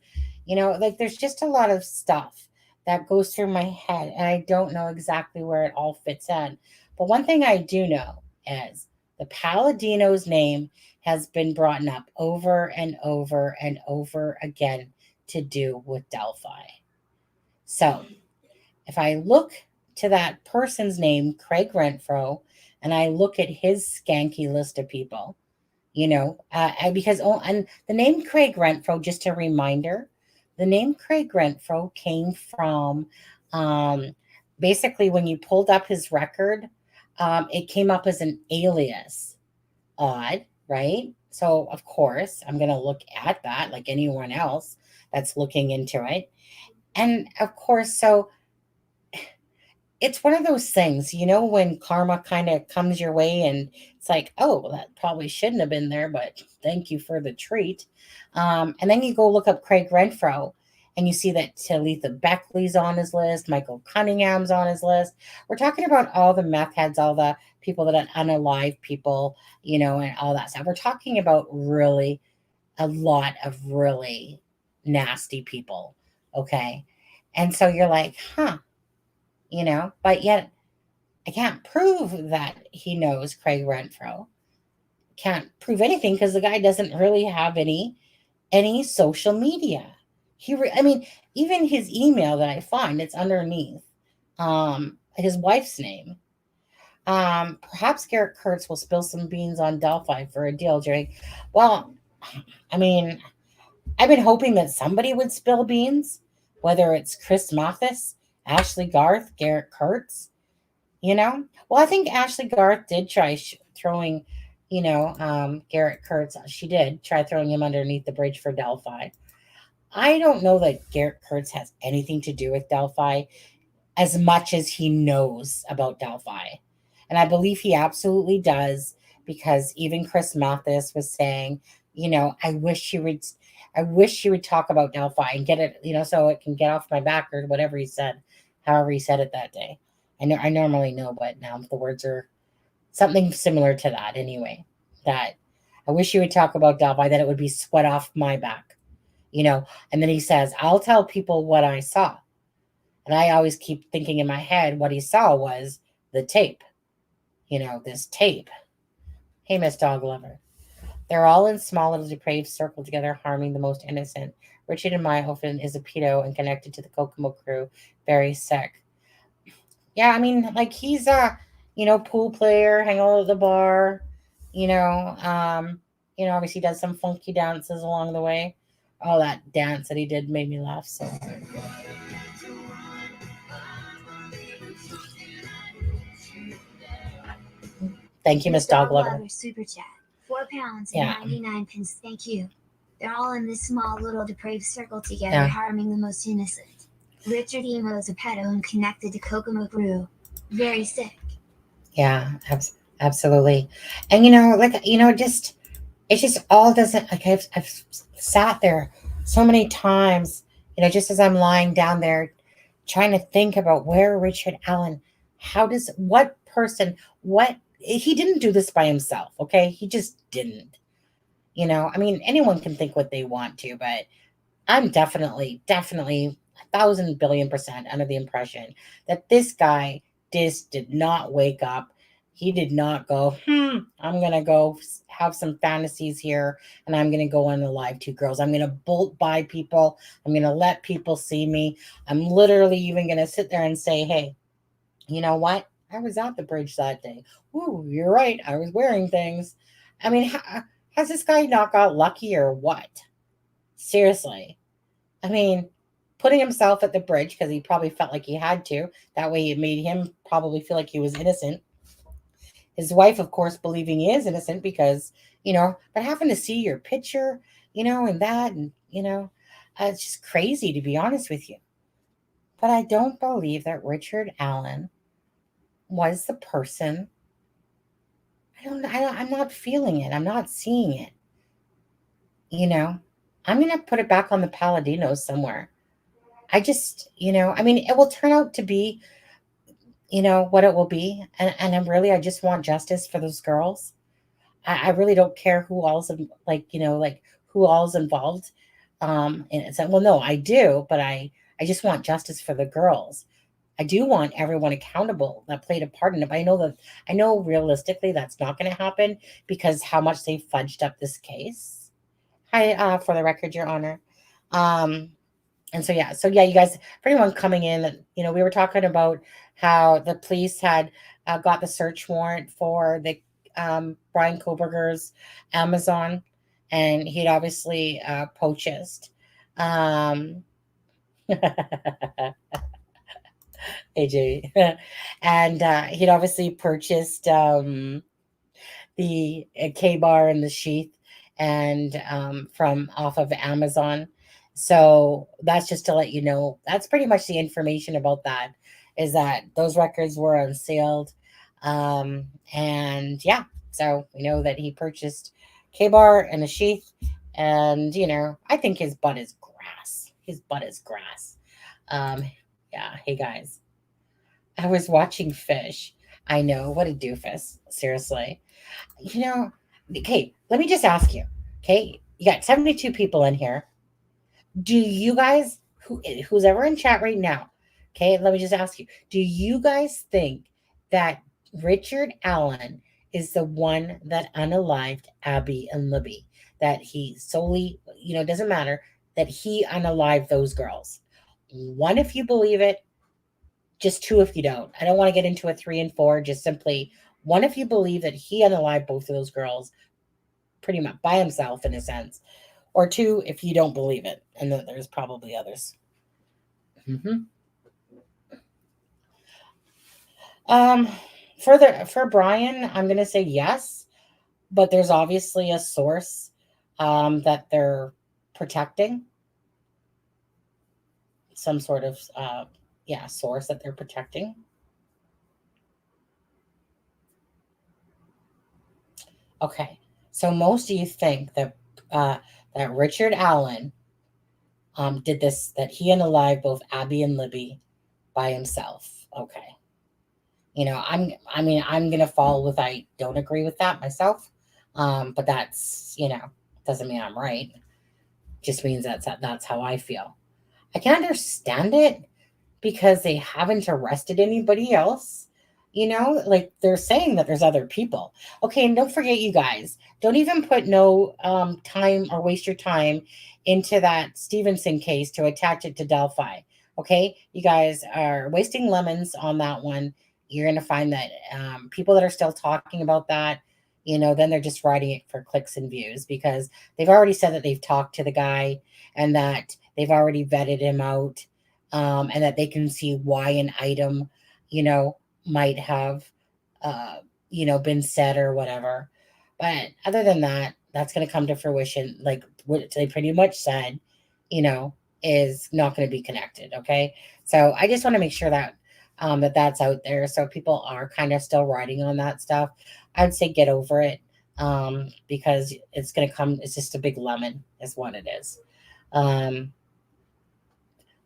Like there's just a lot of stuff that goes through my head, and I don't know exactly where it all fits in. But one thing I do know is the Paladino's name has been brought up over and over and over again to do with Delphi. So if I look to that person's name, Craig Renfro, and I look at his skanky list of people, and the name Craig Renfro, just a reminder, the name Craig Renfro came from basically when you pulled up his record, it came up as an alias. Odd, right? So, of course, I'm going to look at that like anyone else that's looking into it. And of course, so it's one of those things, when karma kind of comes your way and it's like, oh, that probably shouldn't have been there, but thank you for the treat. And then you go look up Craig Renfro and you see that Talitha Beckley's on his list, Michael Cunningham's on his list. We're talking about all the meth heads, all the people that are unalive people, and all that stuff. We're talking about really a lot of really nasty people. Okay. And so you're like, but yet I can't prove that he knows Craig Renfro. Can't prove anything because the guy doesn't really have any social media. Even his email that I find, it's underneath his wife's name. Perhaps Garrett Kurtz will spill some beans on Delphi for a deal, Drake. Well, I've been hoping that somebody would spill beans, whether it's Chris Mathis, Ashley Garth, Garrett Kurtz, Well, I think Ashley Garth did try throwing, Garrett Kurtz. She did try throwing him underneath the bridge for Delphi. I don't know that Garrett Kurtz has anything to do with Delphi as much as he knows about Delphi. And I believe he absolutely does, because even Chris Mathis was saying, I wish she would talk about Delphi and get it, so it can get off my back, or whatever he said, however he said it that day. I normally know, but now the words are something similar to that anyway, that I wish you would talk about Delphi, that it would be sweat off my back, and then he says, I'll tell people what I saw. And I always keep thinking in my head, what he saw was the tape, this tape. Hey, Miss Dog Lover. They're all in small little depraved circle together, harming the most innocent. Richard and Myhofen is a pedo and connected to the Kokomo crew. Very sick. Yeah, he's a, pool player, hang out at the bar, obviously does some funky dances along the way. Oh, that dance that he did made me laugh so hard. Thank you, Miss Dog Lover. Super chat. £4 and 99 pence. Thank you. They're all in this small little depraved circle together, harming the most innocent. Richard Emo is a pedo and connected to Kokomo crew. Very sick. Yeah, absolutely. And it just all doesn't, like, I've sat there so many times, just as I'm lying down there trying to think about where Richard Allen, he didn't do this by himself. Okay. He just didn't, anyone can think what they want to, but I'm definitely 1,000 billion % under the impression that this guy just did not wake up. He did not go, I'm going to go have some fantasies here, and I'm going to go on the live two girls. I'm going to bolt by people. I'm going to let people see me. I'm literally even going to sit there and say, hey, you know what? I was at the bridge that day. Ooh, you're right. I was wearing things. Has this guy not got lucky or what? Seriously. Putting himself at the bridge because he probably felt like he had to. That way it made him probably feel like he was innocent. His wife, of course, believing he is innocent because, but having to see your picture, and that, and, it's just crazy, to be honest with you. But I don't believe that Richard Allen was the person. I'm not feeling it. I'm not seeing it. I'm going to put it back on the Paladinos somewhere. I just, it will turn out to be, what it will be. And I just want justice for those girls. I really don't care who all's who all's involved. And it's like, well, no, I do, but I just want justice for the girls. I do want everyone accountable that played a part in it. But I know realistically that's not going to happen because how much they fudged up this case. Hi, for the record, Your Honor. And so yeah, you guys, for anyone coming in, we were talking about how the police had got the search warrant for the BRYAN KOHBERGER's Amazon, and he'd obviously purchased AJ, and he'd obviously purchased the KBAR and the sheath, and from off of Amazon. So that's just to let you know. That's pretty much the information about that. Is that those records were unsealed, and yeah. So we know that he purchased KBAR and a sheath, and I think his butt is grass. His butt is grass. Yeah. Hey guys. I was watching Fish. I know, what a doofus. Seriously. Okay, let me just ask you. Okay, you got 72 people in here. Do you guys, who's ever in chat right now, okay, let me just ask you. Do you guys think that Richard Allen is the one that unalived Abby and Libby? That he solely, doesn't matter, that he unalived those girls? One, if you believe it. Just two if you don't. I don't want to get into a 3 and 4. Just simply one if you believe that he unalived both of those girls pretty much by himself in a sense. Or 2 if you don't believe it. And that there's probably others. For BRYAN, I'm going to say yes. But there's obviously a source that they're protecting. Some sort of... source that they're protecting. Okay, so most of you think that that Richard Allen did this, that he unalived both Abby and Libby by himself. Okay, I'm gonna fall with I don't agree with that myself, but that's doesn't mean I'm right. Just means that's how I feel. I can understand it. Because they haven't arrested anybody else, they're saying that there's other people. Okay, and don't forget, you guys, don't even put no time or waste your time into that Stevenson case to attach it to Delphi. Okay, you guys are wasting lemons on that one. You're going to find that people that are still talking about that, then they're just writing it for clicks and views because they've already said that they've talked to the guy and that they've already vetted him out. And that they can see why an item, might have, been said or whatever. But other than that, that's going to come to fruition. Like what they pretty much said, is not going to be connected. Okay. So I just want to make sure that, that's out there. So people are kind of still riding on that stuff. I'd say get over it. Because it's going to come. It's just a big lemon is what it is.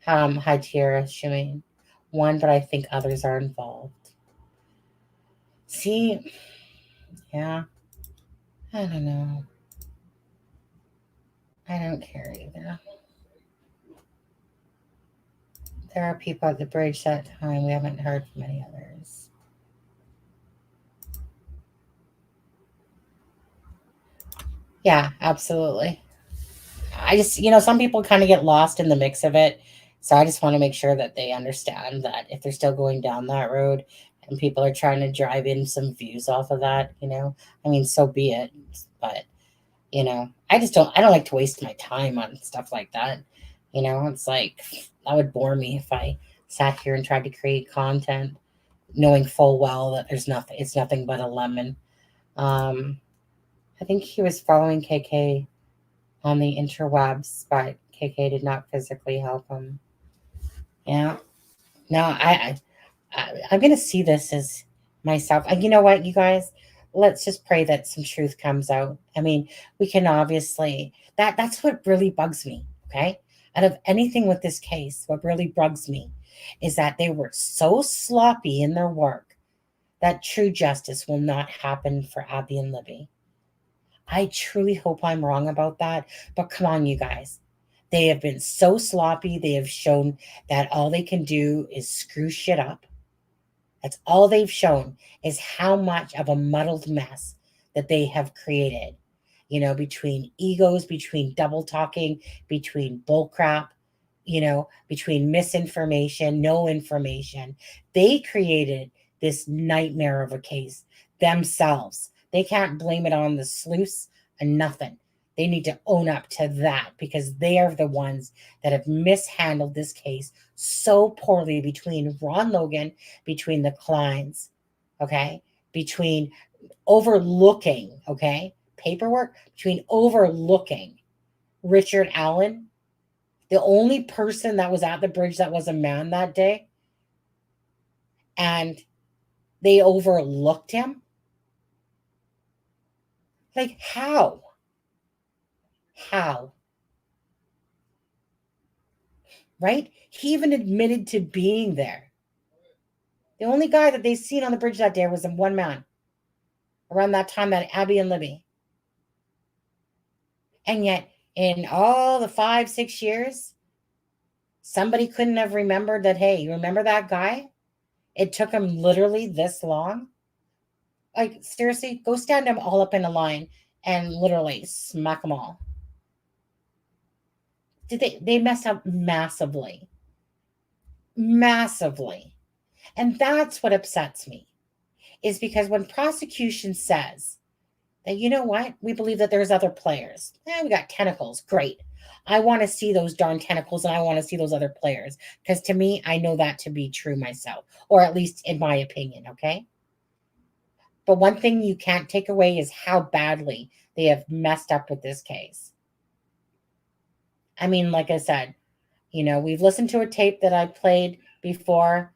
Hi, Tierra, Shimmy. One, but I think others are involved. See, yeah, I don't know. I don't care either. There are people at the bridge that time. We haven't heard from any others. Yeah, absolutely. I just, some people kind of get lost in the mix of it. So I just want to make sure that they understand that if they're still going down that road and people are trying to drive in some views off of that, so be it. But, I don't like to waste my time on stuff like that. It's like, that would bore me if I sat here and tried to create content knowing full well that it's nothing but a lemon. I think he was following KK on the interwebs, but KK did not physically help him. Yeah. No, I'm going to see this as myself. And you know what, you guys? Let's just pray that some truth comes out. I mean, we can obviously, that's what really bugs me, okay? Out of anything with this case, what really bugs me is that they were so sloppy in their work that true justice will not happen for Abby and Libby. I truly hope I'm wrong about that, but come on, you guys. They have been so sloppy. They have shown that all they can do is screw shit up. That's all they've shown, is how much of a muddled mess that they have created, you know, between egos, between double talking, between bullcrap, you know, between misinformation, no information. They created this nightmare of a case themselves. They can't blame it on the sleuths and nothing. They need to own up to that, because they are the ones that have mishandled this case so poorly, between Ron Logan, between the Kleins, okay, between overlooking, okay, paperwork, between overlooking Richard Allen, the only person that was at the bridge that was a man that day, and they overlooked him. Like, how? How? Right? He even admitted to being there. The only guy that they seen on the bridge that day was one man around that time, that Abby and Libby. And yet, in all the 5-6 years, somebody couldn't have remembered that, hey, you remember that guy? It took him literally this long. Like, seriously, go stand them all up in a line and literally smack them all. They messed up massively. Massively. And that's what upsets me, is because when prosecution says that, you know what, we believe that there's other players. We got tentacles. Great. I want to see those darn tentacles, and I want to see those other players, because to me, I know that to be true myself, or at least in my opinion, okay? But one thing you can't take away is how badly they have messed up with this case. I mean, like I said, you know, we've listened to a tape that I played before,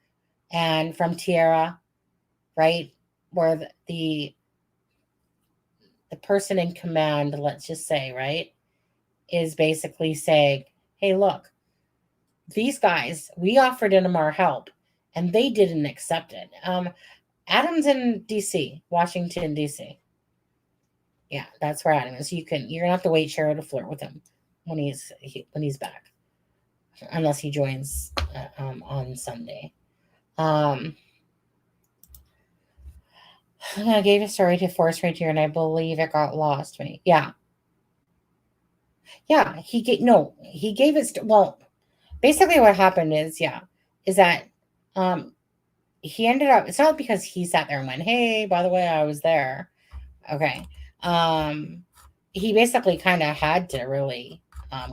and from Tierra, right, where the person in command, let's just say, right, is basically saying, hey, look, these guys, we offered them our help, and they didn't accept it. Adam's in D.C., Washington, D.C. Yeah, that's where Adam is. You're gonna have to wait, Cheryl, to flirt with him when he's back, unless he joins on Sunday. I gave a story to Force right here, and I believe it got lost. Yeah, he gave it. Well, basically, what happened is that he ended up. It's not because he sat there and went, "Hey, by the way, I was there." Okay. He basically kind of had to really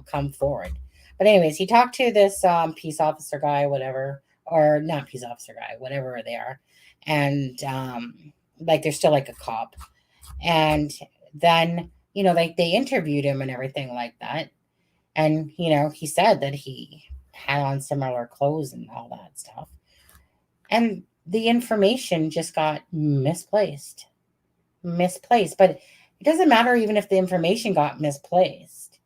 come forward. But anyways, he talked to this peace officer guy, whatever, or not peace officer guy, whatever they are, and like they're still like a cop. And then, you know, like they interviewed him and everything like that. And, you know, he said that he had on similar clothes and all that stuff. And the information just got misplaced. But it doesn't matter even if the information got misplaced.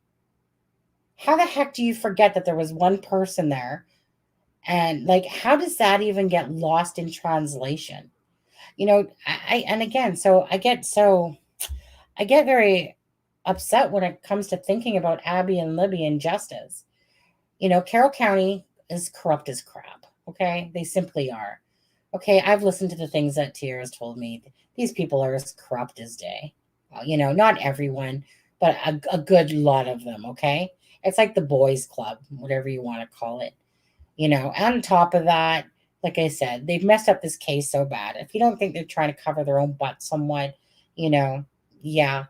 How the heck do you forget that there was one person there? And like, how does that even get lost in translation? You know, I get very upset when it comes to thinking about Abby and Libby and justice. You know, Carroll County is corrupt as crap. Okay, they simply are. Okay, I've listened to the things that Tier has told me. These people are as corrupt as day. Well, you know, not everyone, but a good lot of them, okay? It's like the boys club, whatever you want to call it. You know, on top of that, like I said, they've messed up this case so bad. If you don't think they're trying to cover their own butt somewhat, you know, yeah.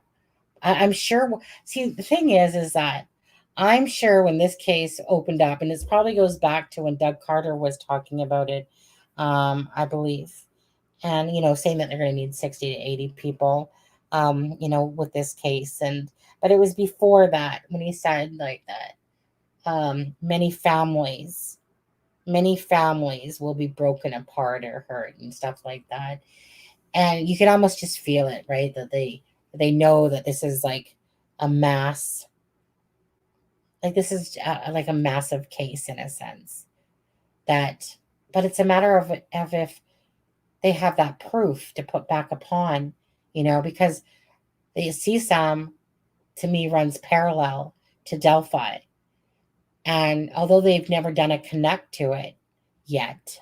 I'm sure. See, the thing is that I'm sure when this case opened up, and this probably goes back to when Doug Carter was talking about it, I believe, and, you know, saying that they're going to need 60 to 80 people. with this case. But it was before that when he said like that, many families will be broken apart or hurt and stuff like that. And you can almost just feel it, right? That they know that this is like a mass, like this is like a massive case in a sense. But it's a matter of if they have that proof to put back upon, because the CSAM to me runs parallel to Delphi. And although they've never done a connect to it yet,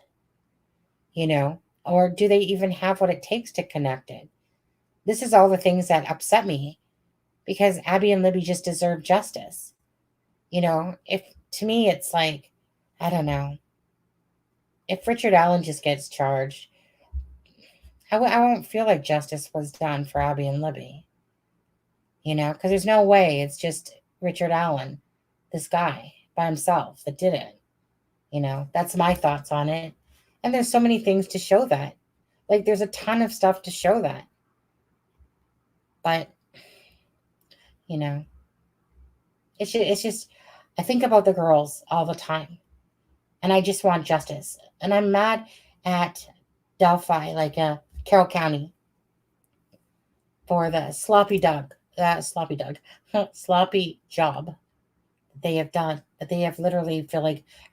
or do they even have what it takes to connect it? This is all the things that upset me, because Abby and Libby just deserve justice. If to me, it's like, I don't know, if Richard Allen just gets charged, I won't feel like justice was done for Abby and Libby, because there's no way it's just Richard Allen, this guy by himself that did it. That's my thoughts on it. And there's so many things to show that. Like, there's a ton of stuff to show that. But, it's just, I think about the girls all the time. And I just want justice. And I'm mad at Delphi, like Carroll County, for the sloppy job they have done. That they have literally I feel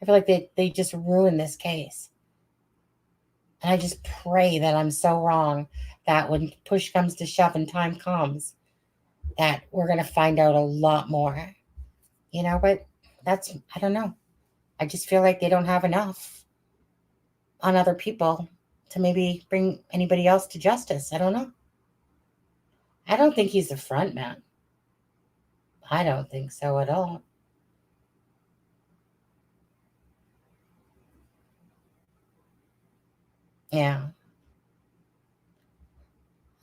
like they just ruined this case. And I just pray that I'm so wrong, that when push comes to shove and time comes, that we're going to find out a lot more. But I don't know. I just feel like they don't have enough on other people to maybe bring anybody else to justice. I don't know. I don't think he's the front man. I don't think so at all. Yeah.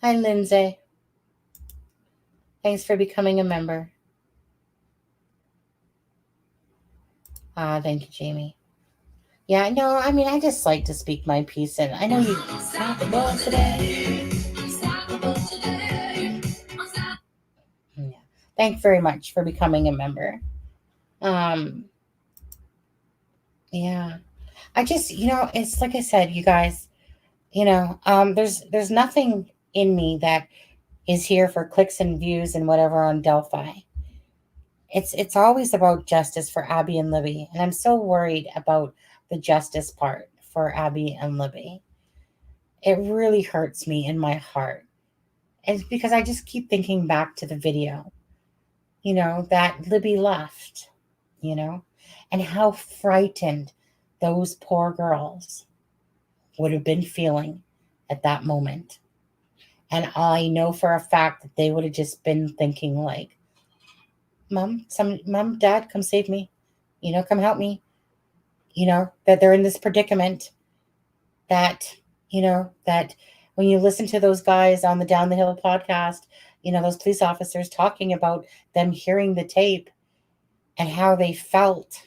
Hi, Lindsay. Thanks for becoming a member. Thank you, Jamie. Yeah, no, I mean, I just like to speak my piece, and I know you. Unstoppable today. Unstoppable today. Yeah. Thanks very much for becoming a member. Yeah. I just, it's like I said, you guys, there's nothing in me that is here for clicks and views and whatever on Delphi. It's always about justice for Abby and Libby, and I'm so worried about the justice part for Abby and Libby. It really hurts me in my heart. It's because I just keep thinking back to the video, that Libby left, and how frightened those poor girls would have been feeling at that moment. And I know for a fact that they would have just been thinking like, Mom, Dad, come save me, come help me, that they're in this predicament, that when you listen to those guys on the Down the Hill podcast, those police officers talking about them hearing the tape and how they felt,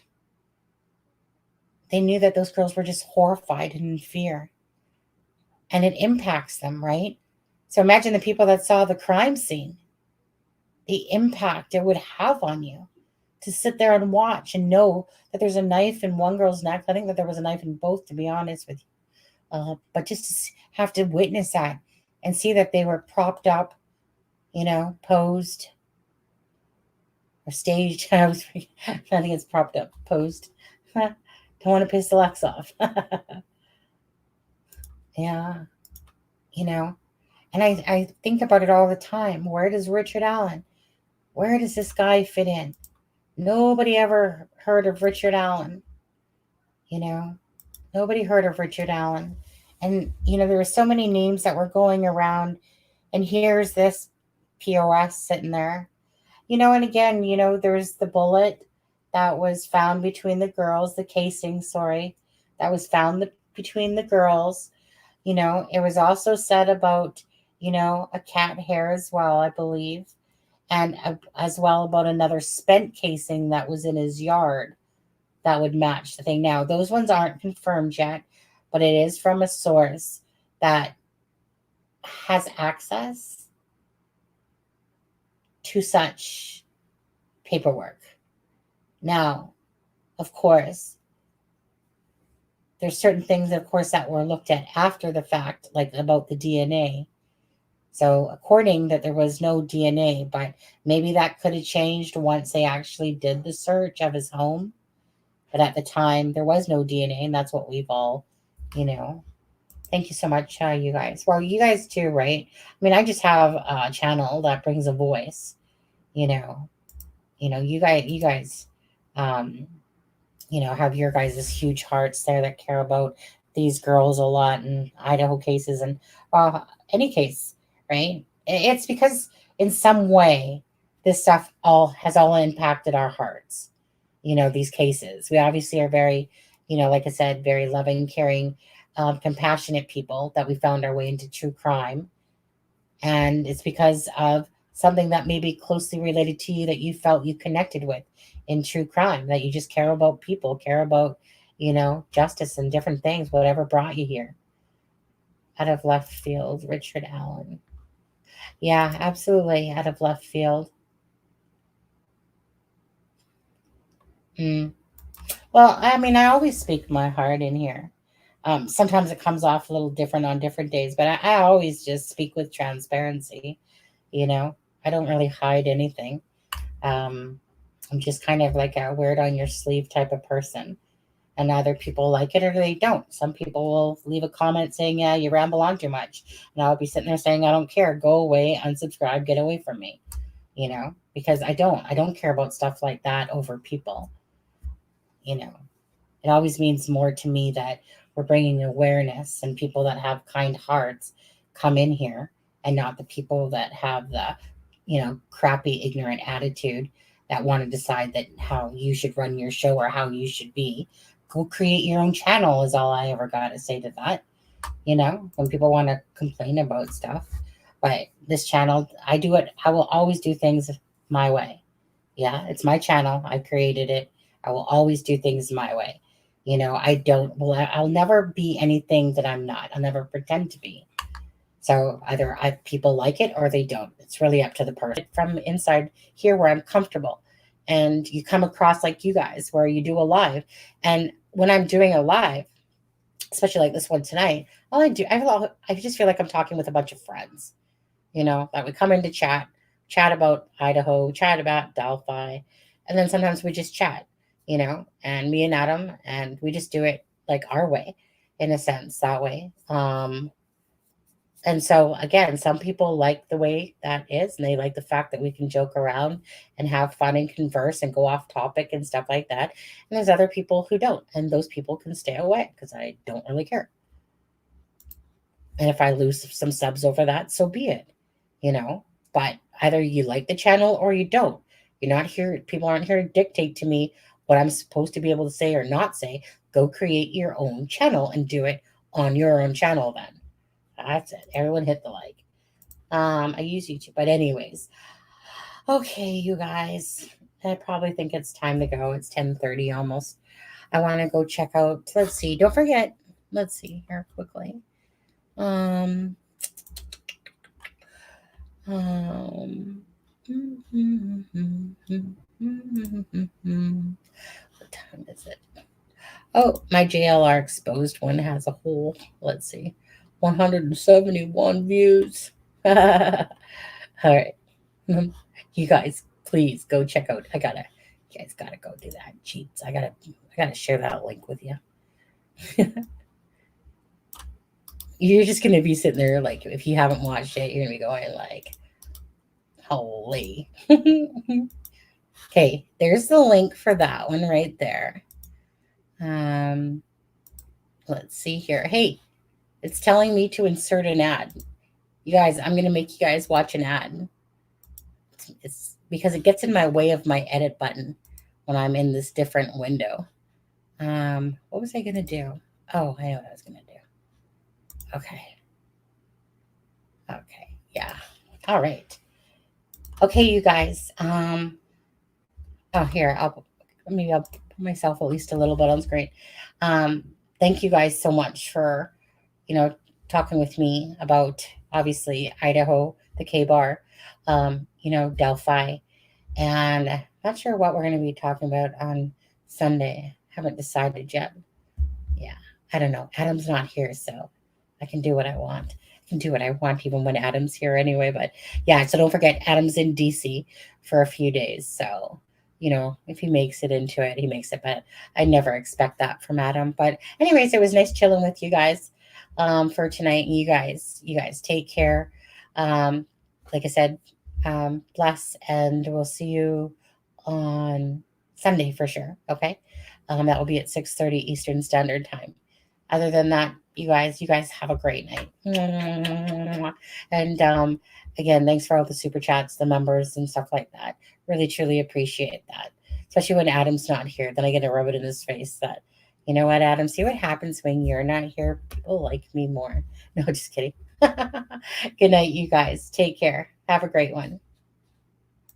they knew that those girls were just horrified and in fear. And it impacts them, right? So imagine the people that saw the crime scene, the impact it would have on you to sit there and watch and know that there's a knife in one girl's neck. I think that there was a knife in both, to be honest with you. But just to have to witness that and see that they were propped up, posed or staged. I think it's propped up, posed. Don't want to piss the Lex off. Yeah. And I think about it all the time. Where does Richard Allen, where does this guy fit in? Nobody ever heard of Richard Allen. Nobody heard of Richard Allen. And, there were so many names that were going around. And here's this POS sitting there. And again, there's the bullet that was found between the girls, the casing, that was found between the girls. It was also said about, a cat hair as well, I believe. And as well about another spent casing that was in his yard that would match the thing. Now, those ones aren't confirmed yet, but it is from a source that has access to such paperwork. Now, of course, there's certain things, of course, that were looked at after the fact, like about the DNA. So according that there was no DNA, but maybe that could have changed once they actually did the search of his home. But at the time, there was no DNA, and that's what we've all, Thank you so much, you guys. Well, you guys too, right? I mean, I just have a channel that brings a voice. You guys, have your guys' huge hearts there that care about these girls a lot, and Idaho cases, and any case, right? It's because in some way this stuff has all impacted our hearts. These cases. We obviously are very, like I said, very loving, caring, compassionate people that we found our way into true crime. And it's because of something that may be closely related to you that you felt you connected with in true crime, that you just care about people, care about, justice and different things, whatever brought you here. Out of left field, Richard Allen. Yeah, absolutely. Out of left field. Well, I mean, I always speak my heart in here. Sometimes it comes off a little different on different days, but I always just speak with transparency. I don't really hide anything. I'm just kind of like a wear it on your sleeve type of person. And either people like it or they don't. Some people will leave a comment saying, yeah, you ramble on too much. And I'll be sitting there saying, I don't care. Go away, unsubscribe, get away from me. Because I don't care about stuff like that over people. It always means more to me that we're bringing awareness, and people that have kind hearts come in here, and not the people that have the, crappy, ignorant attitude that want to decide that how you should run your show or how you should be. Go create your own channel is all I ever got to say to that. When people want to complain about stuff. But this channel, I will always do things my way. Yeah, it's my channel. I created it. I will always do things my way. I'll never be anything that I'm not. I'll never pretend to be. So either people like it or they don't. It's really up to the person. From inside here where I'm comfortable. And you come across like you guys where you do a live. And when I'm doing a live, especially like this one tonight, all I do, I just feel like I'm talking with a bunch of friends, that we come in to chat about Idaho, chat about Delphi. And then sometimes we just chat, and me and Adam, and we just do it like our way, in a sense, that way. And so, again, some people like the way that is, and they like the fact that we can joke around and have fun and converse and go off topic and stuff like that. And there's other people who don't, and those people can stay away because I don't really care. And if I lose some subs over that, so be it, But either you like the channel or you don't. You're not here. People aren't here to dictate to me what I'm supposed to be able to say or not say. Go create your own channel and do it on your own channel then. That's it. Everyone hit the like. I use YouTube. But anyways. Okay, you guys. I probably think it's time to go. It's 10:30 almost. I want to go check out. Let's see. Don't forget. Let's see here quickly. What time is it? Oh, my JLR exposed one has a whole, let's see, 171 views. All right. You guys, please go check out. You guys gotta go do that. Cheats. I gotta share that link with you. You're just gonna be sitting there like, if you haven't watched it, you're gonna be going like, holy. Okay, there's the link for that one right there. Let's see here. Hey, it's telling me to insert an ad. You guys, I'm gonna make you guys watch an ad. It's because it gets in my way of my edit button when I'm in this different window. What was I gonna do? Oh, I know what I was gonna do. Okay. Yeah. All right. Okay, you guys. Here, I'll put myself at least a little bit on screen. Thank you guys so much for, talking with me about, obviously, Idaho, the KBAR. Delphi. And I'm not sure what we're going to be talking about on Sunday. Haven't decided yet. Yeah, I don't know. Adam's not here, so I can do what I want. I can do what I want even when Adam's here anyway. But yeah, so don't forget, Adam's in DC for a few days. So, if he makes it into it, he makes it. But I never expect that from Adam. But anyways, it was nice chilling with you guys for tonight. You guys take care. Like I said, bless, and we'll see you on Sunday for sure. Okay. That will be at 6:30 Eastern Standard Time. Other than that, you guys have a great night. And again, thanks for all the super chats, the members and stuff like that. Really, truly appreciate that. Especially when Adam's not here. Then I get to rub it in his face that, you know what, Adam, see what happens when you're not here? People like me more. No, just kidding. Good night, you guys. Take care. Have a great one.